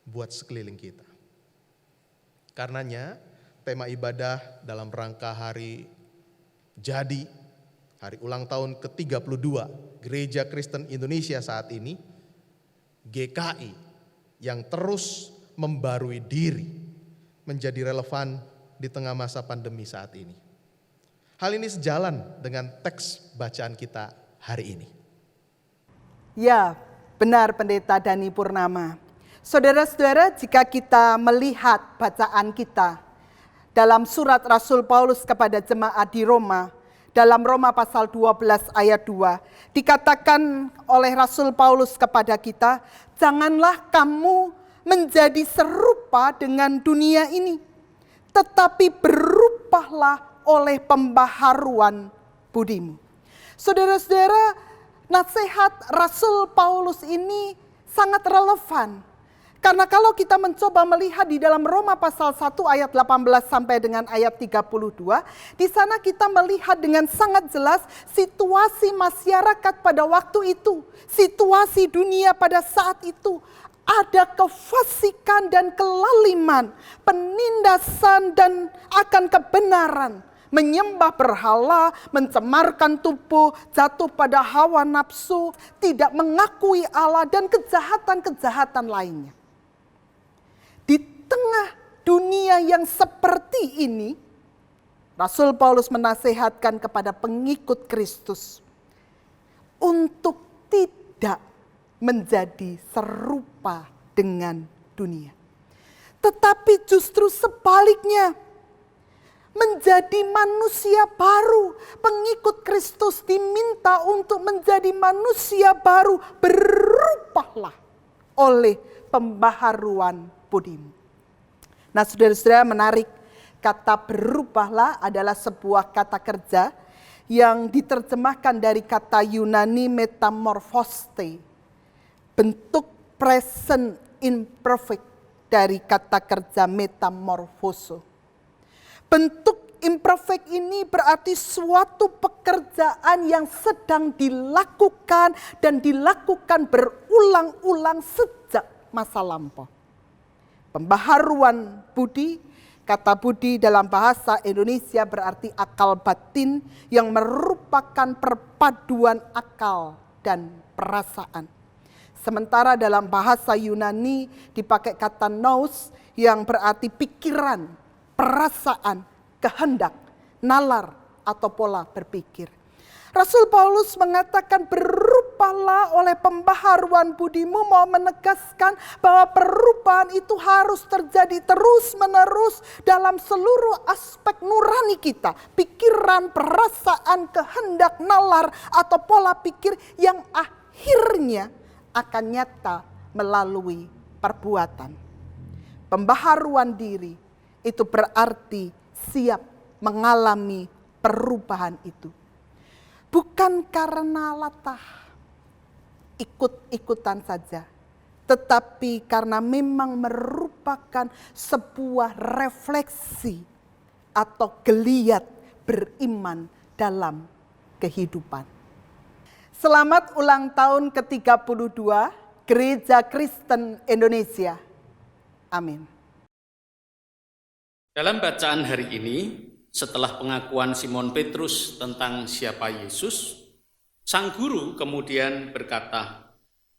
E: buat sekeliling kita. Karenanya tema ibadah dalam rangka hari jadi, hari ulang tahun ke-32 Gereja Kristen Indonesia saat ini, GKI yang terus membarui diri menjadi relevan di tengah masa pandemi saat ini. Hal ini sejalan dengan teks bacaan kita hari ini.
G: Ya, benar Pendeta Dhani Purnama. Saudara-saudara, jika kita melihat bacaan kita dalam surat Rasul Paulus kepada jemaat di Roma, dalam Roma pasal 12 ayat 2, dikatakan oleh Rasul Paulus kepada kita, janganlah kamu menjadi serupa dengan dunia ini, tetapi berubahlah oleh pembaharuan budimu. Saudara-saudara, nasihat Rasul Paulus ini sangat relevan. Karena kalau kita mencoba melihat di dalam Roma pasal 1 ayat 18 sampai dengan ayat 32, di sana kita melihat dengan sangat jelas situasi masyarakat pada waktu itu, situasi dunia pada saat itu. Ada kefasikan dan kelaliman, penindasan dan akan kebenaran, menyembah berhala, mencemarkan tubuh, jatuh pada hawa nafsu, tidak mengakui Allah, dan kejahatan-kejahatan lainnya. Di tengah dunia yang seperti ini, Rasul Paulus menasehatkan kepada pengikut Kristus untuk tidak menjadi serupa dengan dunia. Tetapi justru sebaliknya, menjadi manusia baru. Pengikut Kristus diminta untuk menjadi manusia baru, berubahlah oleh pembaharuan budimu. Nah, saudara-saudara, menarik, kata berubahlah adalah sebuah kata kerja yang diterjemahkan dari kata Yunani metamorphoste, bentuk present imperfect dari kata kerja metamorphoso. Bentuk imperfect ini berarti suatu pekerjaan yang sedang dilakukan dan dilakukan berulang-ulang sejak masa lampau. Pembaharuan budi, kata budi dalam bahasa Indonesia berarti akal batin yang merupakan perpaduan akal dan perasaan. Sementara dalam bahasa Yunani dipakai kata nous yang berarti pikiran, perasaan, kehendak, nalar atau pola berpikir. Rasul Paulus mengatakan berupalah oleh pembaharuan budimu, mau menegaskan bahwa perubahan itu harus terjadi terus-menerus dalam seluruh aspek nurani kita. Pikiran, perasaan, kehendak, nalar atau pola pikir yang akhirnya akan nyata melalui perbuatan. Pembaharuan diri itu berarti siap mengalami perubahan itu. Bukan karena latah, ikut-ikutan saja, tetapi karena memang merupakan sebuah refleksi atau geliat beriman dalam kehidupan. Selamat ulang tahun ke-32 Gereja Kristen Indonesia. Amin.
H: Dalam bacaan hari ini, setelah pengakuan Simon Petrus tentang siapa Yesus, sang guru kemudian berkata,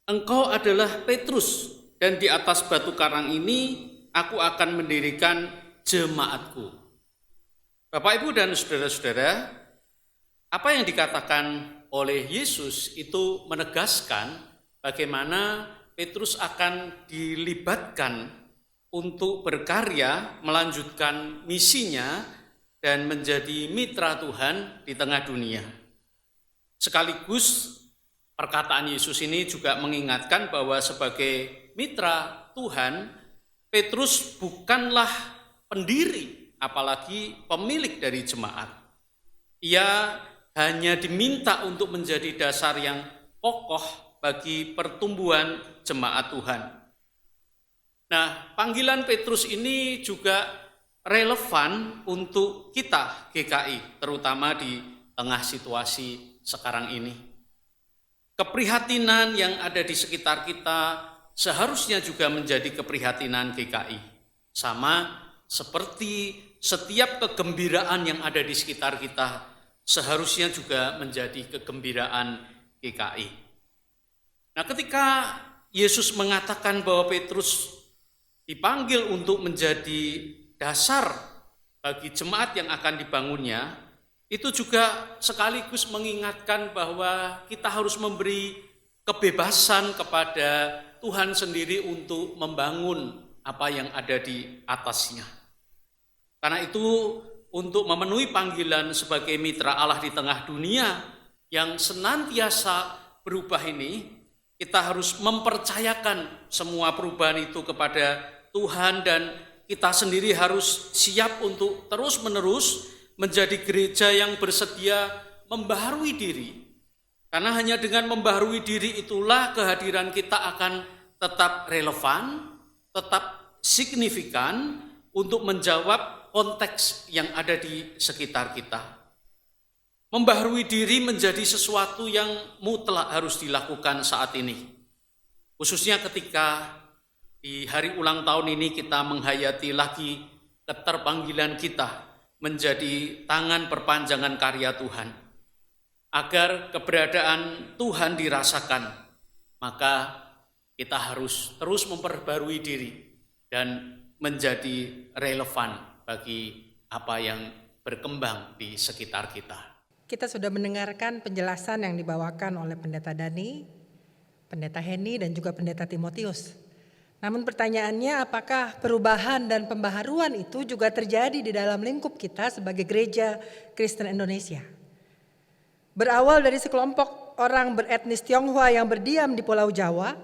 H: "Engkau adalah Petrus, dan di atas batu karang ini aku akan mendirikan jemaatku." Bapak, Ibu, dan saudara-saudara, apa yang dikatakan oleh Yesus itu menegaskan bagaimana Petrus akan dilibatkan untuk berkarya, melanjutkan misinya, dan menjadi mitra Tuhan di tengah dunia. Sekaligus perkataan Yesus ini juga mengingatkan bahwa sebagai mitra Tuhan, Petrus bukanlah pendiri, apalagi pemilik dari jemaat. Ia hanya diminta untuk menjadi dasar yang kokoh bagi pertumbuhan jemaat Tuhan. Nah, panggilan Petrus ini juga relevan untuk kita GKI, terutama di tengah situasi sekarang ini. Keprihatinan yang ada di sekitar kita seharusnya juga menjadi keprihatinan GKI. Sama seperti setiap kegembiraan yang ada di sekitar kita seharusnya juga menjadi kegembiraan GKI. Nah, ketika Yesus mengatakan bahwa Petrus dipanggil untuk menjadi dasar bagi jemaat yang akan dibangunnya, itu juga sekaligus mengingatkan bahwa kita harus memberi kebebasan kepada Tuhan sendiri untuk membangun apa yang ada di atasnya. Karena itu, untuk memenuhi panggilan sebagai mitra Allah di tengah dunia yang senantiasa berubah ini, kita harus mempercayakan semua perubahan itu kepada Tuhan, dan kita sendiri harus siap untuk terus-menerus menjadi gereja yang bersedia membaharui diri. Karena hanya dengan membaharui diri itulah kehadiran kita akan tetap relevan, tetap signifikan untuk menjawab konteks yang ada di sekitar kita. Membaharui diri menjadi sesuatu yang mutlak harus dilakukan saat ini. Khususnya ketika di hari ulang tahun ini kita menghayati lagi keterpanggilan kita menjadi tangan perpanjangan karya Tuhan. Agar keberadaan Tuhan dirasakan, maka kita harus terus memperbarui diri dan menjadi relevan bagi apa yang berkembang di sekitar kita.
I: Kita sudah mendengarkan penjelasan yang dibawakan oleh Pendeta Dani, Pendeta Heni, dan juga Pendeta Timotius. Namun pertanyaannya, apakah perubahan dan pembaharuan itu juga terjadi di dalam lingkup kita sebagai Gereja Kristen Indonesia? Berawal dari sekelompok orang beretnis Tionghoa yang berdiam di Pulau Jawa,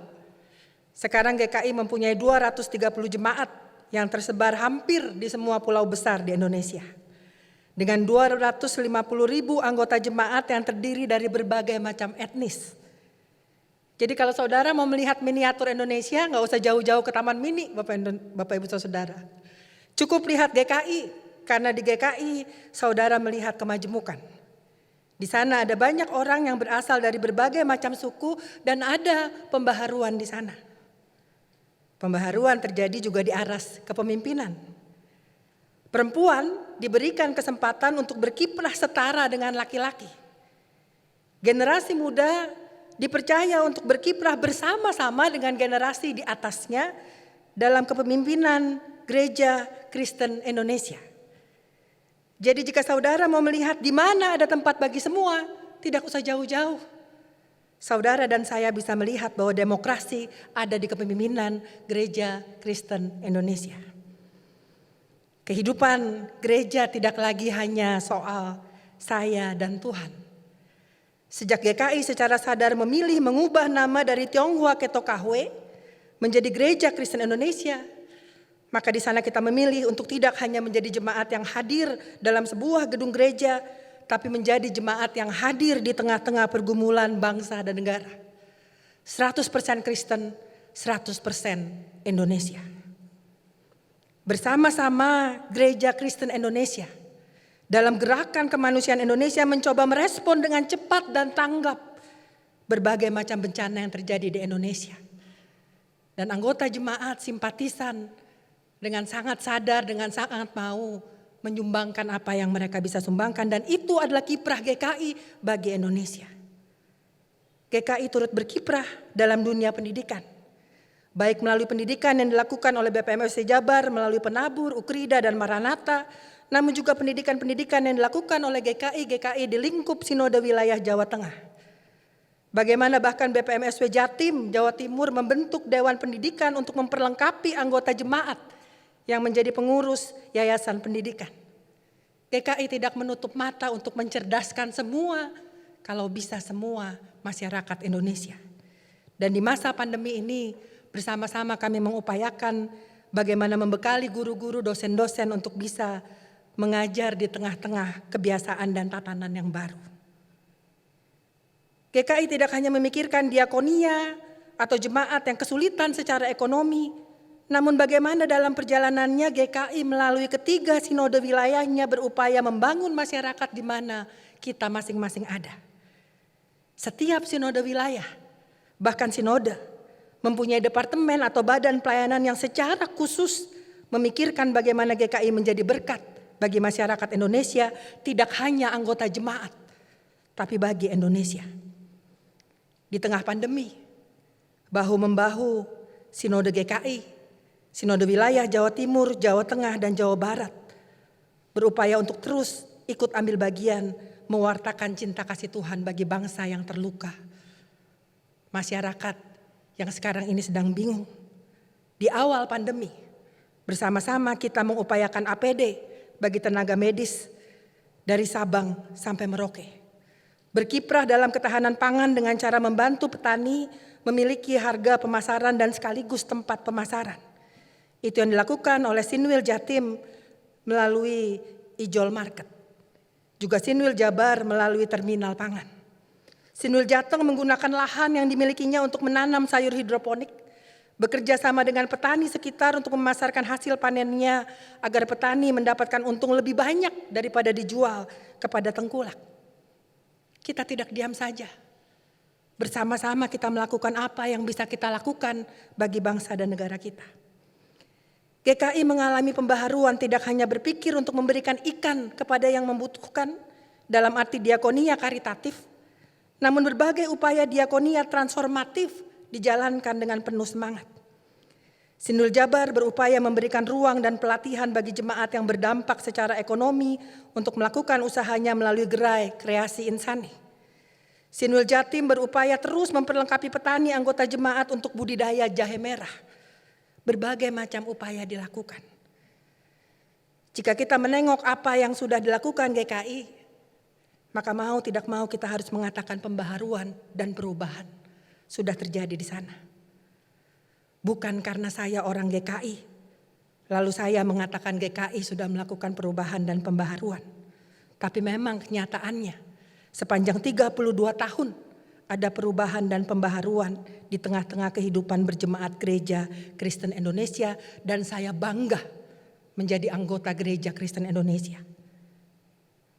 I: sekarang GKI mempunyai 230 jemaat yang tersebar hampir di semua pulau besar di Indonesia. Dengan 250.000 anggota jemaat yang terdiri dari berbagai macam etnis. Jadi kalau saudara mau melihat miniatur Indonesia, nggak usah jauh-jauh ke Taman Mini, Bapak Ibu Saudara. Cukup lihat GKI, karena di GKI saudara melihat kemajemukan. Di sana ada banyak orang yang berasal dari berbagai macam suku dan ada pembaharuan di sana. Pembaharuan terjadi juga di aras kepemimpinan. Perempuan diberikan kesempatan untuk berkiprah setara dengan laki-laki. Generasi muda dipercaya untuk berkiprah bersama-sama dengan generasi di atasnya dalam kepemimpinan Gereja Kristen Indonesia. Jadi jika saudara mau melihat di mana ada tempat bagi semua, tidak usah jauh-jauh. Saudara dan saya bisa melihat bahwa demokrasi ada di kepemimpinan Gereja Kristen Indonesia. Kehidupan gereja tidak lagi hanya soal saya dan Tuhan. Sejak GKI secara sadar memilih mengubah nama dari Tionghoa ke Tokahwe menjadi Gereja Kristen Indonesia, maka di sana kita memilih untuk tidak hanya menjadi jemaat yang hadir dalam sebuah gedung gereja, tapi menjadi jemaat yang hadir di tengah-tengah pergumulan bangsa dan negara. 100% Kristen, 100% Indonesia. Bersama-sama Gereja Kristen Indonesia, dalam gerakan kemanusiaan Indonesia mencoba merespon dengan cepat dan tanggap berbagai macam bencana yang terjadi di Indonesia. Dan anggota jemaat simpatisan dengan sangat sadar, dengan sangat mau menyumbangkan apa yang mereka bisa sumbangkan. Dan itu adalah kiprah GKI bagi Indonesia. GKI turut berkiprah dalam dunia pendidikan. Baik melalui pendidikan yang dilakukan oleh BPM-FSC Jabar, melalui Penabur, Ukrida, dan Maranatha. Namun juga pendidikan-pendidikan yang dilakukan oleh GKI di lingkup Sinode Wilayah Jawa Tengah. Bagaimana bahkan BPM-FSC Jatim, Jawa Timur membentuk Dewan Pendidikan untuk memperlengkapi anggota jemaat yang menjadi pengurus yayasan pendidikan. GKI tidak menutup mata untuk mencerdaskan semua, kalau bisa semua masyarakat Indonesia. Dan di masa pandemi ini bersama-sama kami mengupayakan bagaimana membekali guru-guru, dosen-dosen untuk bisa mengajar di tengah-tengah kebiasaan dan tatanan yang baru. GKI tidak hanya memikirkan diakonia atau jemaat yang kesulitan secara ekonomi, namun bagaimana dalam perjalanannya GKI melalui ketiga sinode wilayahnya berupaya membangun masyarakat di mana kita masing-masing ada. Setiap sinode wilayah, bahkan sinode, mempunyai departemen atau badan pelayanan yang secara khusus memikirkan bagaimana GKI menjadi berkat bagi masyarakat Indonesia, tidak hanya anggota jemaat, tapi bagi Indonesia. Di tengah pandemi, bahu-membahu sinode GKI, sinode wilayah Jawa Timur, Jawa Tengah, dan Jawa Barat berupaya untuk terus ikut ambil bagian mewartakan cinta kasih Tuhan bagi bangsa yang terluka. Masyarakat yang sekarang ini sedang bingung. Di awal pandemi, bersama-sama kita mengupayakan APD bagi tenaga medis dari Sabang sampai Merauke. Berkiprah dalam ketahanan pangan dengan cara membantu petani memiliki harga pemasaran dan sekaligus tempat pemasaran. Itu yang dilakukan oleh Sinwil Jatim melalui Ijol Market. Juga Sinwil Jabar melalui terminal pangan. Sinwil Jateng menggunakan lahan yang dimilikinya untuk menanam sayur hidroponik, bekerja sama dengan petani sekitar untuk memasarkan hasil panennya agar petani mendapatkan untung lebih banyak daripada dijual kepada tengkulak. Kita tidak diam saja. Bersama-sama kita melakukan apa yang bisa kita lakukan bagi bangsa dan negara kita. GKI mengalami pembaharuan tidak hanya berpikir untuk memberikan ikan kepada yang membutuhkan dalam arti diakonia karitatif, namun berbagai upaya diakonia transformatif dijalankan dengan penuh semangat. Sinul Jabar berupaya memberikan ruang dan pelatihan bagi jemaat yang berdampak secara ekonomi untuk melakukan usahanya melalui gerai kreasi insani. Sinul Jatim berupaya terus memperlengkapi petani anggota jemaat untuk budidaya jahe merah. Berbagai macam upaya dilakukan. Jika kita menengok apa yang sudah dilakukan GKI, maka mau tidak mau kita harus mengatakan pembaharuan dan perubahan sudah terjadi di sana. Bukan karena saya orang GKI, lalu saya mengatakan GKI sudah melakukan perubahan dan pembaharuan. Tapi memang kenyataannya sepanjang 32 tahun ada perubahan dan pembaharuan di tengah-tengah kehidupan berjemaat Gereja Kristen Indonesia, dan saya bangga menjadi anggota Gereja Kristen Indonesia.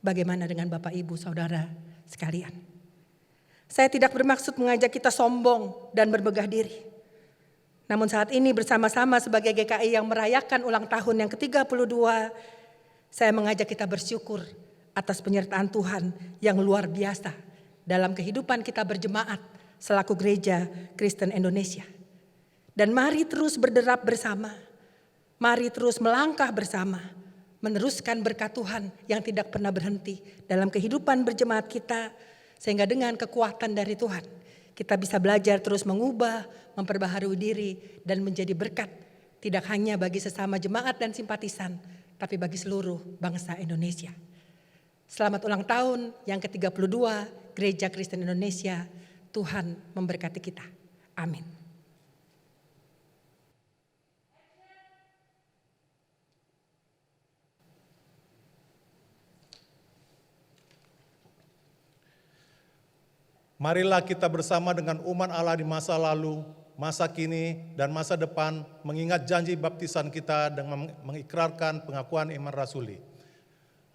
I: Bagaimana dengan Bapak Ibu Saudara sekalian? Saya tidak bermaksud mengajak kita sombong dan bermegah diri. Namun saat ini bersama-sama sebagai GKI yang merayakan ulang tahun yang ke-32, saya mengajak kita bersyukur atas penyertaan Tuhan yang luar biasa dalam kehidupan kita berjemaat selaku Gereja Kristen Indonesia. Dan mari terus berderap bersama, mari terus melangkah bersama, meneruskan berkat Tuhan yang tidak pernah berhenti dalam kehidupan berjemaat kita, sehingga dengan kekuatan dari Tuhan, kita bisa belajar terus mengubah, memperbaharui diri, dan menjadi berkat, tidak hanya bagi sesama jemaat dan simpatisan, tapi bagi seluruh bangsa Indonesia. Selamat ulang tahun yang ke-32 Gereja Kristen Indonesia. Tuhan memberkati kita. Amin.
E: Marilah kita bersama dengan umat Allah di masa lalu, masa kini, dan masa depan mengingat janji baptisan kita dengan mengikrarkan pengakuan iman rasuli.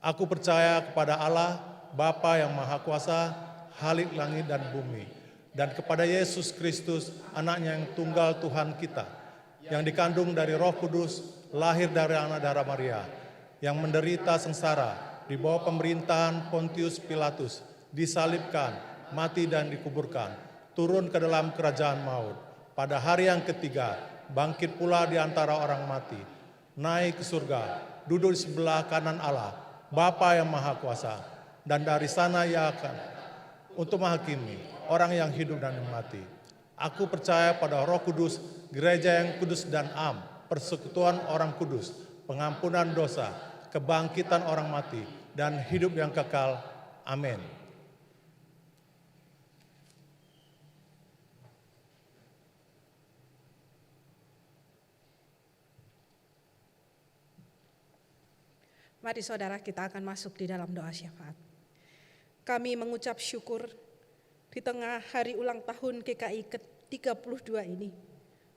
E: Aku percaya kepada Allah, Bapa yang Maha Kuasa, Khalik langit dan bumi, dan kepada Yesus Kristus, anaknya yang tunggal Tuhan kita, yang dikandung dari Roh Kudus, lahir dari anak darah Maria, yang menderita sengsara di bawah pemerintahan Pontius Pilatus, disalibkan, mati dan dikuburkan, turun ke dalam kerajaan maut. Pada hari yang ketiga, bangkit pula di antara orang mati, naik ke surga, duduk di sebelah kanan Allah, Bapa yang Maha Kuasa, dan dari sana ia akan untuk menghakimi orang yang hidup dan yang mati. Aku percaya pada Roh Kudus, gereja yang kudus dan am, persekutuan orang kudus, pengampunan dosa, kebangkitan orang mati, dan hidup yang kekal. Amin.
B: Mari saudara, kita akan masuk di dalam doa syafaat. Kami mengucap syukur di tengah hari ulang tahun GKI ke-32 ini,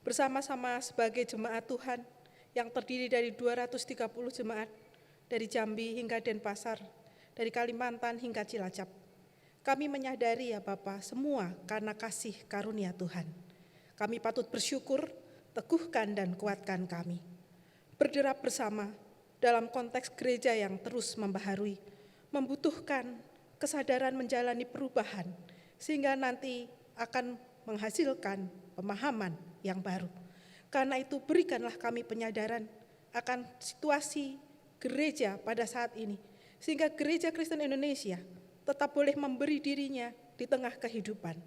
B: bersama-sama sebagai jemaat Tuhan yang terdiri dari 230 jemaat, dari Jambi hingga Denpasar, dari Kalimantan hingga Cilacap. Kami menyadari ya Bapa, semua karena kasih karunia Tuhan. Kami patut bersyukur, teguhkan dan kuatkan kami. Berderap bersama, dalam konteks gereja yang terus membaharui, membutuhkan kesadaran menjalani perubahan, sehingga nanti akan menghasilkan pemahaman yang baru. Karena itu berikanlah kami penyadaran akan situasi gereja pada saat ini, sehingga Gereja Kristen Indonesia tetap boleh memberi dirinya di tengah kehidupan.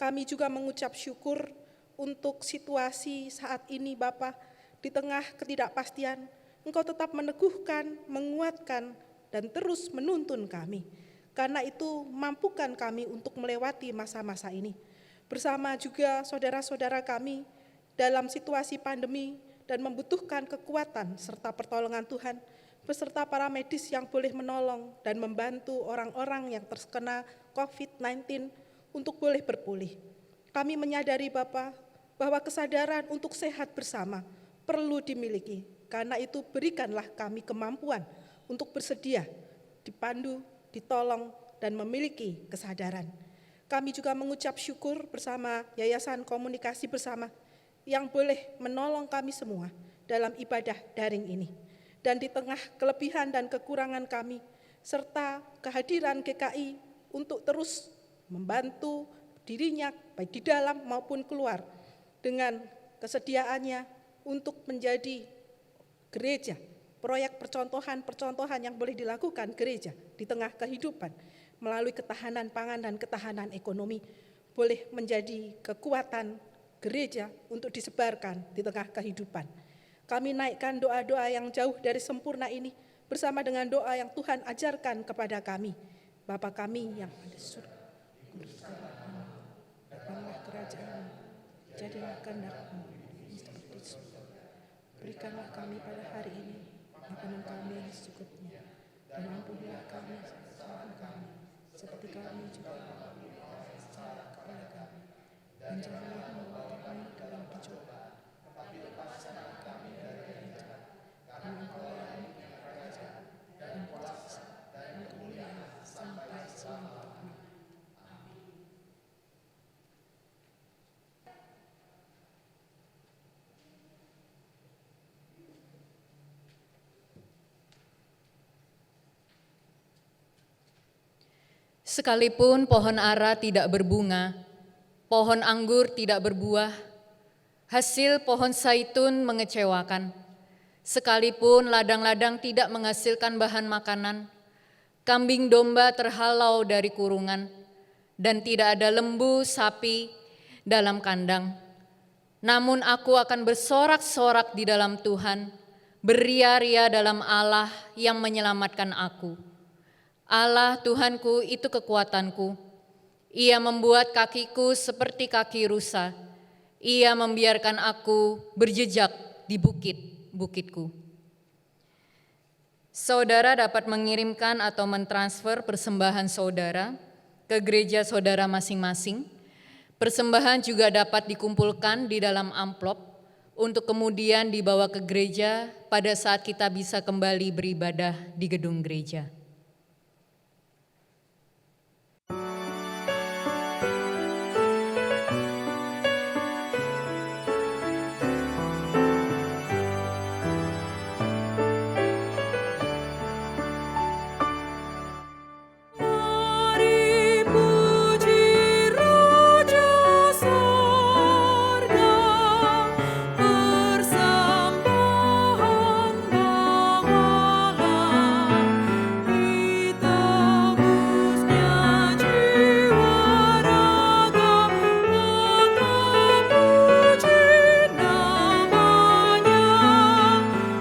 B: Kami juga mengucap syukur untuk situasi saat ini Bapa, di tengah ketidakpastian, Engkau tetap meneguhkan, menguatkan, dan terus menuntun kami. Karena itu mampukan kami untuk melewati masa-masa ini. Bersama juga saudara-saudara kami dalam situasi pandemi dan membutuhkan kekuatan serta pertolongan Tuhan, beserta para medis yang boleh menolong dan membantu orang-orang yang terkena COVID-19 untuk boleh berpulih. Kami menyadari Bapa, bahwa kesadaran untuk sehat bersama perlu dimiliki. Karena itu berikanlah kami kemampuan untuk bersedia, dipandu, ditolong, dan memiliki kesadaran. Kami juga mengucap syukur bersama Yayasan Komunikasi Bersama yang boleh menolong kami semua dalam ibadah daring ini. Dan di tengah kelebihan dan kekurangan kami, serta kehadiran GKI untuk terus membantu dirinya baik di dalam maupun keluar dengan kesediaannya untuk menjadi gereja, proyek percontohan yang boleh dilakukan gereja di tengah kehidupan melalui ketahanan pangan dan ketahanan ekonomi boleh menjadi kekuatan gereja untuk disebarkan di tengah kehidupan. Kami naikkan doa-doa yang jauh dari sempurna ini bersama dengan doa yang Tuhan ajarkan kepada kami. Bapa kami yang ada di surga, datanglah kerajaan-Mu, jadilah kehendak-Mu seperti di surga. Berikanlah kami pada hari ini makanan kami yang secukupnya, dan ampunilah kami kesalahan kami, seperti kami juga salah kepada kami. Dan janganlah membawa kami dalam pencobaan, tetapi lepaskanlah kami dari gereja. Dan Engkau yang kerajaan dan kuasa dan kemuliaan sampai selamanya. Amin.
J: Sekalipun pohon ara tidak berbunga, pohon anggur tidak berbuah, hasil pohon zaitun mengecewakan. Sekalipun ladang-ladang tidak menghasilkan bahan makanan, kambing domba terhalau dari kurungan, dan tidak ada lembu sapi dalam kandang. Namun aku akan bersorak-sorak di dalam Tuhan, beria-ria dalam Allah yang menyelamatkan aku. Allah Tuhanku itu kekuatanku. Ia membuat kakiku seperti kaki rusa. Ia membiarkan aku berjejak di bukit-bukitku. Saudara dapat mengirimkan atau mentransfer persembahan saudara ke gereja saudara masing-masing. Persembahan juga dapat dikumpulkan di dalam amplop untuk kemudian dibawa ke gereja pada saat kita bisa kembali beribadah di gedung gereja.
C: Mari puji Raja Sorga, persembahan bawalah, ditebusnya jiwa raga, maka puji namanya,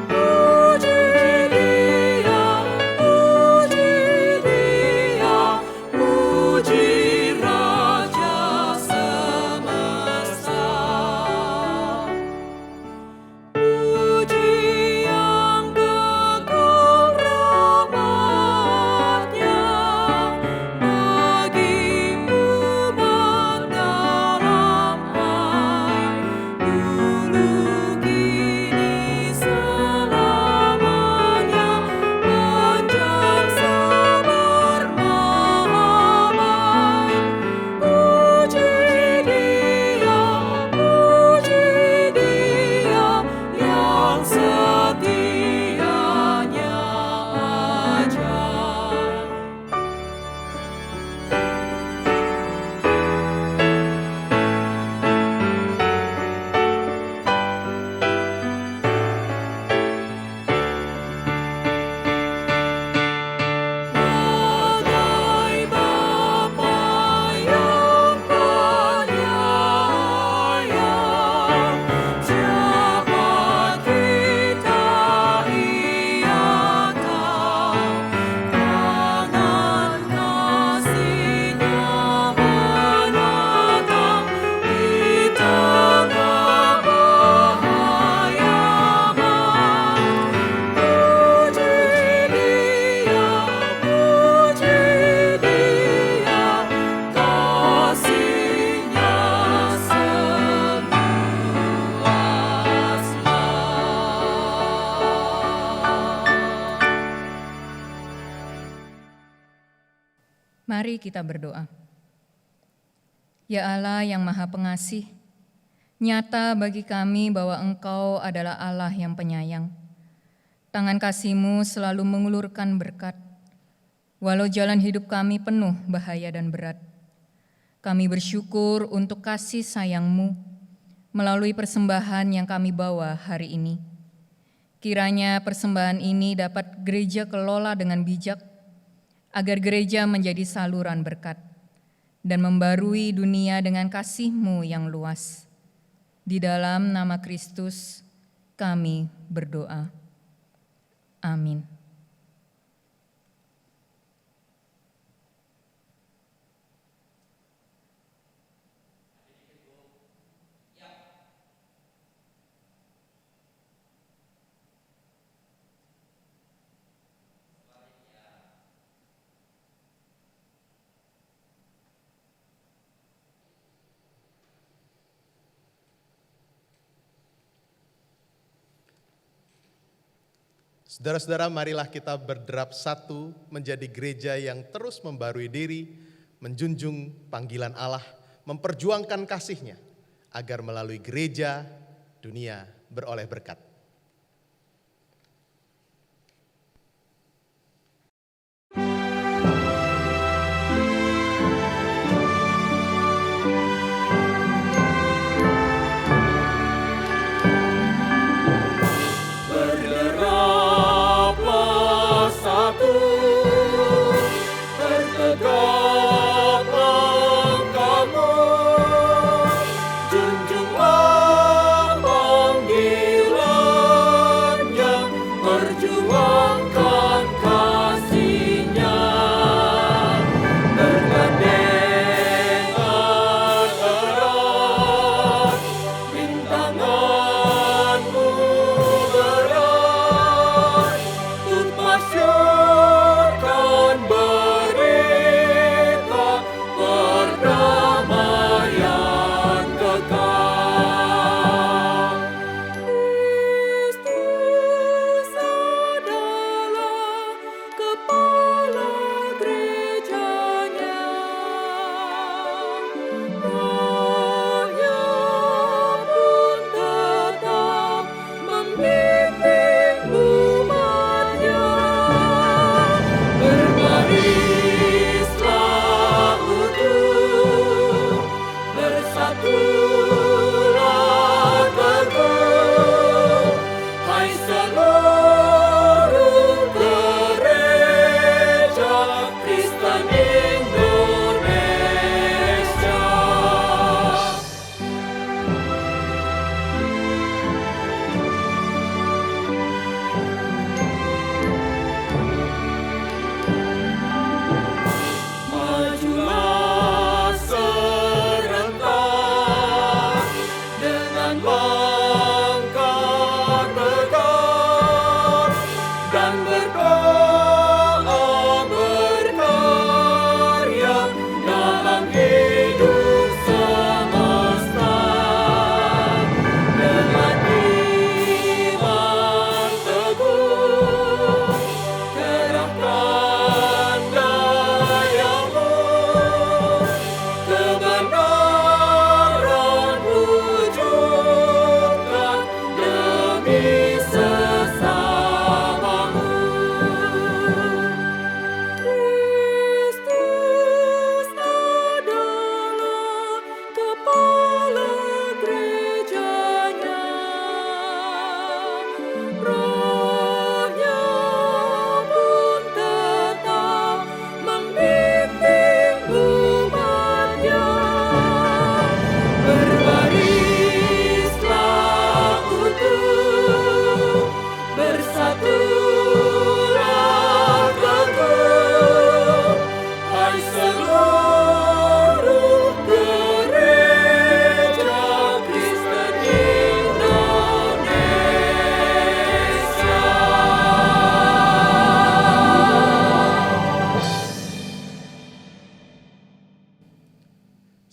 C: puji Dia, puji Raja semesta. Puji yang kekal rahmat-Nya bagi umat damai, dulu kini selamanya, panjang sabar mahaman. Puji Dia yang setianya ajar. Bagai Bapa yang penyayang, siapa kita Ia tahu, tangan kasih-Nya menatang di tengah bahaya mat. Puji Dia, kasih-Nya seluas.
J: Mari kita berdoa. Ya Allah yang Maha Pengasih, nyata bagi kami bahwa Engkau adalah Allah yang penyayang. Tangan kasih-Mu selalu mengulurkan berkat, walau jalan hidup kami penuh bahaya dan berat. Kami bersyukur untuk kasih sayang-Mu melalui persembahan yang kami bawa hari ini. Kiranya persembahan ini dapat gereja kelola dengan bijak, agar gereja menjadi saluran berkat dan membarui dunia dengan kasih-Mu yang luas. Di dalam nama Kristus kami berdoa. Amin.
E: Saudara-saudara, marilah kita berderap satu menjadi gereja yang terus membarui diri, menjunjung panggilan Allah, memperjuangkan kasih-Nya, agar melalui gereja dunia beroleh berkat.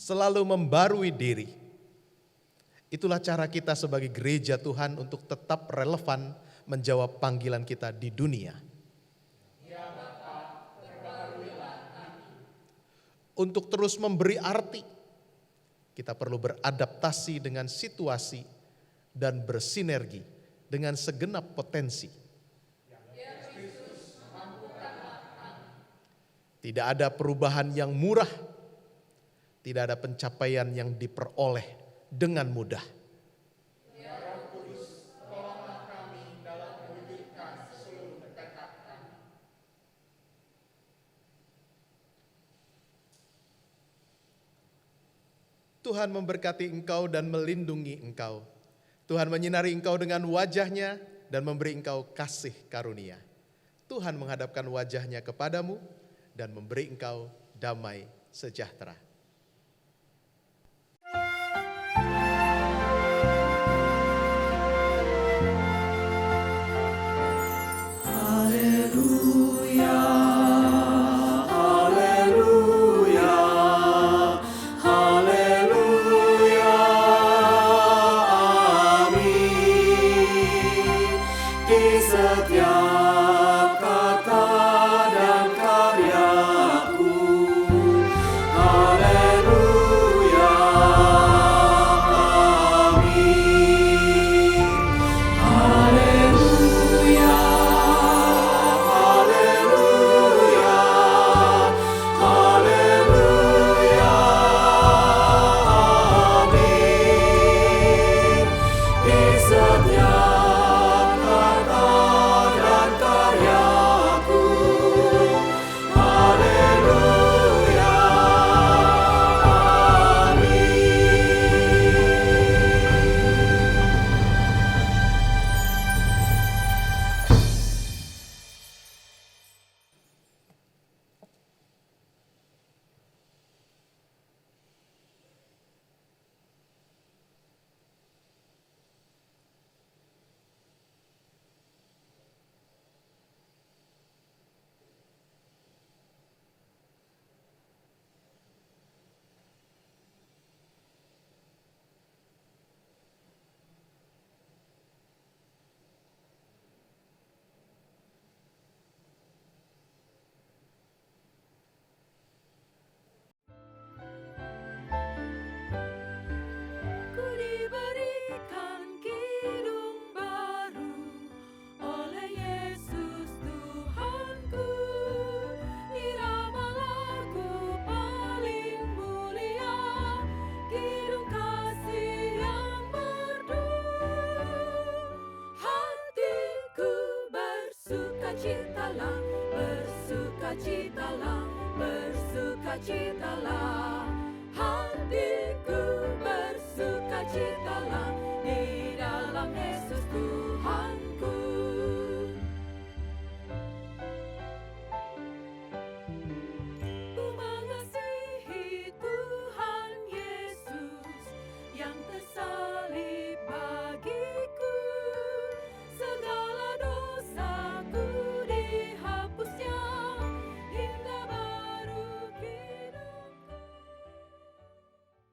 E: selalu membarui diri. Itulah cara kita sebagai gereja Tuhan untuk tetap relevan menjawab panggilan kita di dunia. Untuk terus memberi arti, kita perlu beradaptasi dengan situasi dan bersinergi dengan segenap potensi. Tidak ada perubahan yang murah, tidak ada pencapaian yang diperoleh dengan mudah. Tuhan memberkati engkau dan melindungi engkau. Tuhan menyinari engkau dengan wajah-Nya dan memberi engkau kasih karunia. Tuhan menghadapkan wajah-Nya kepadamu dan memberi engkau damai sejahtera.
A: Ku diberikan kidung baru oleh Yesus Tuhanku. Irama lagu paling mulia, kidung kasih yang merdu. Hatiku bersukacitalah, bersukacitalah, bersukacitalah.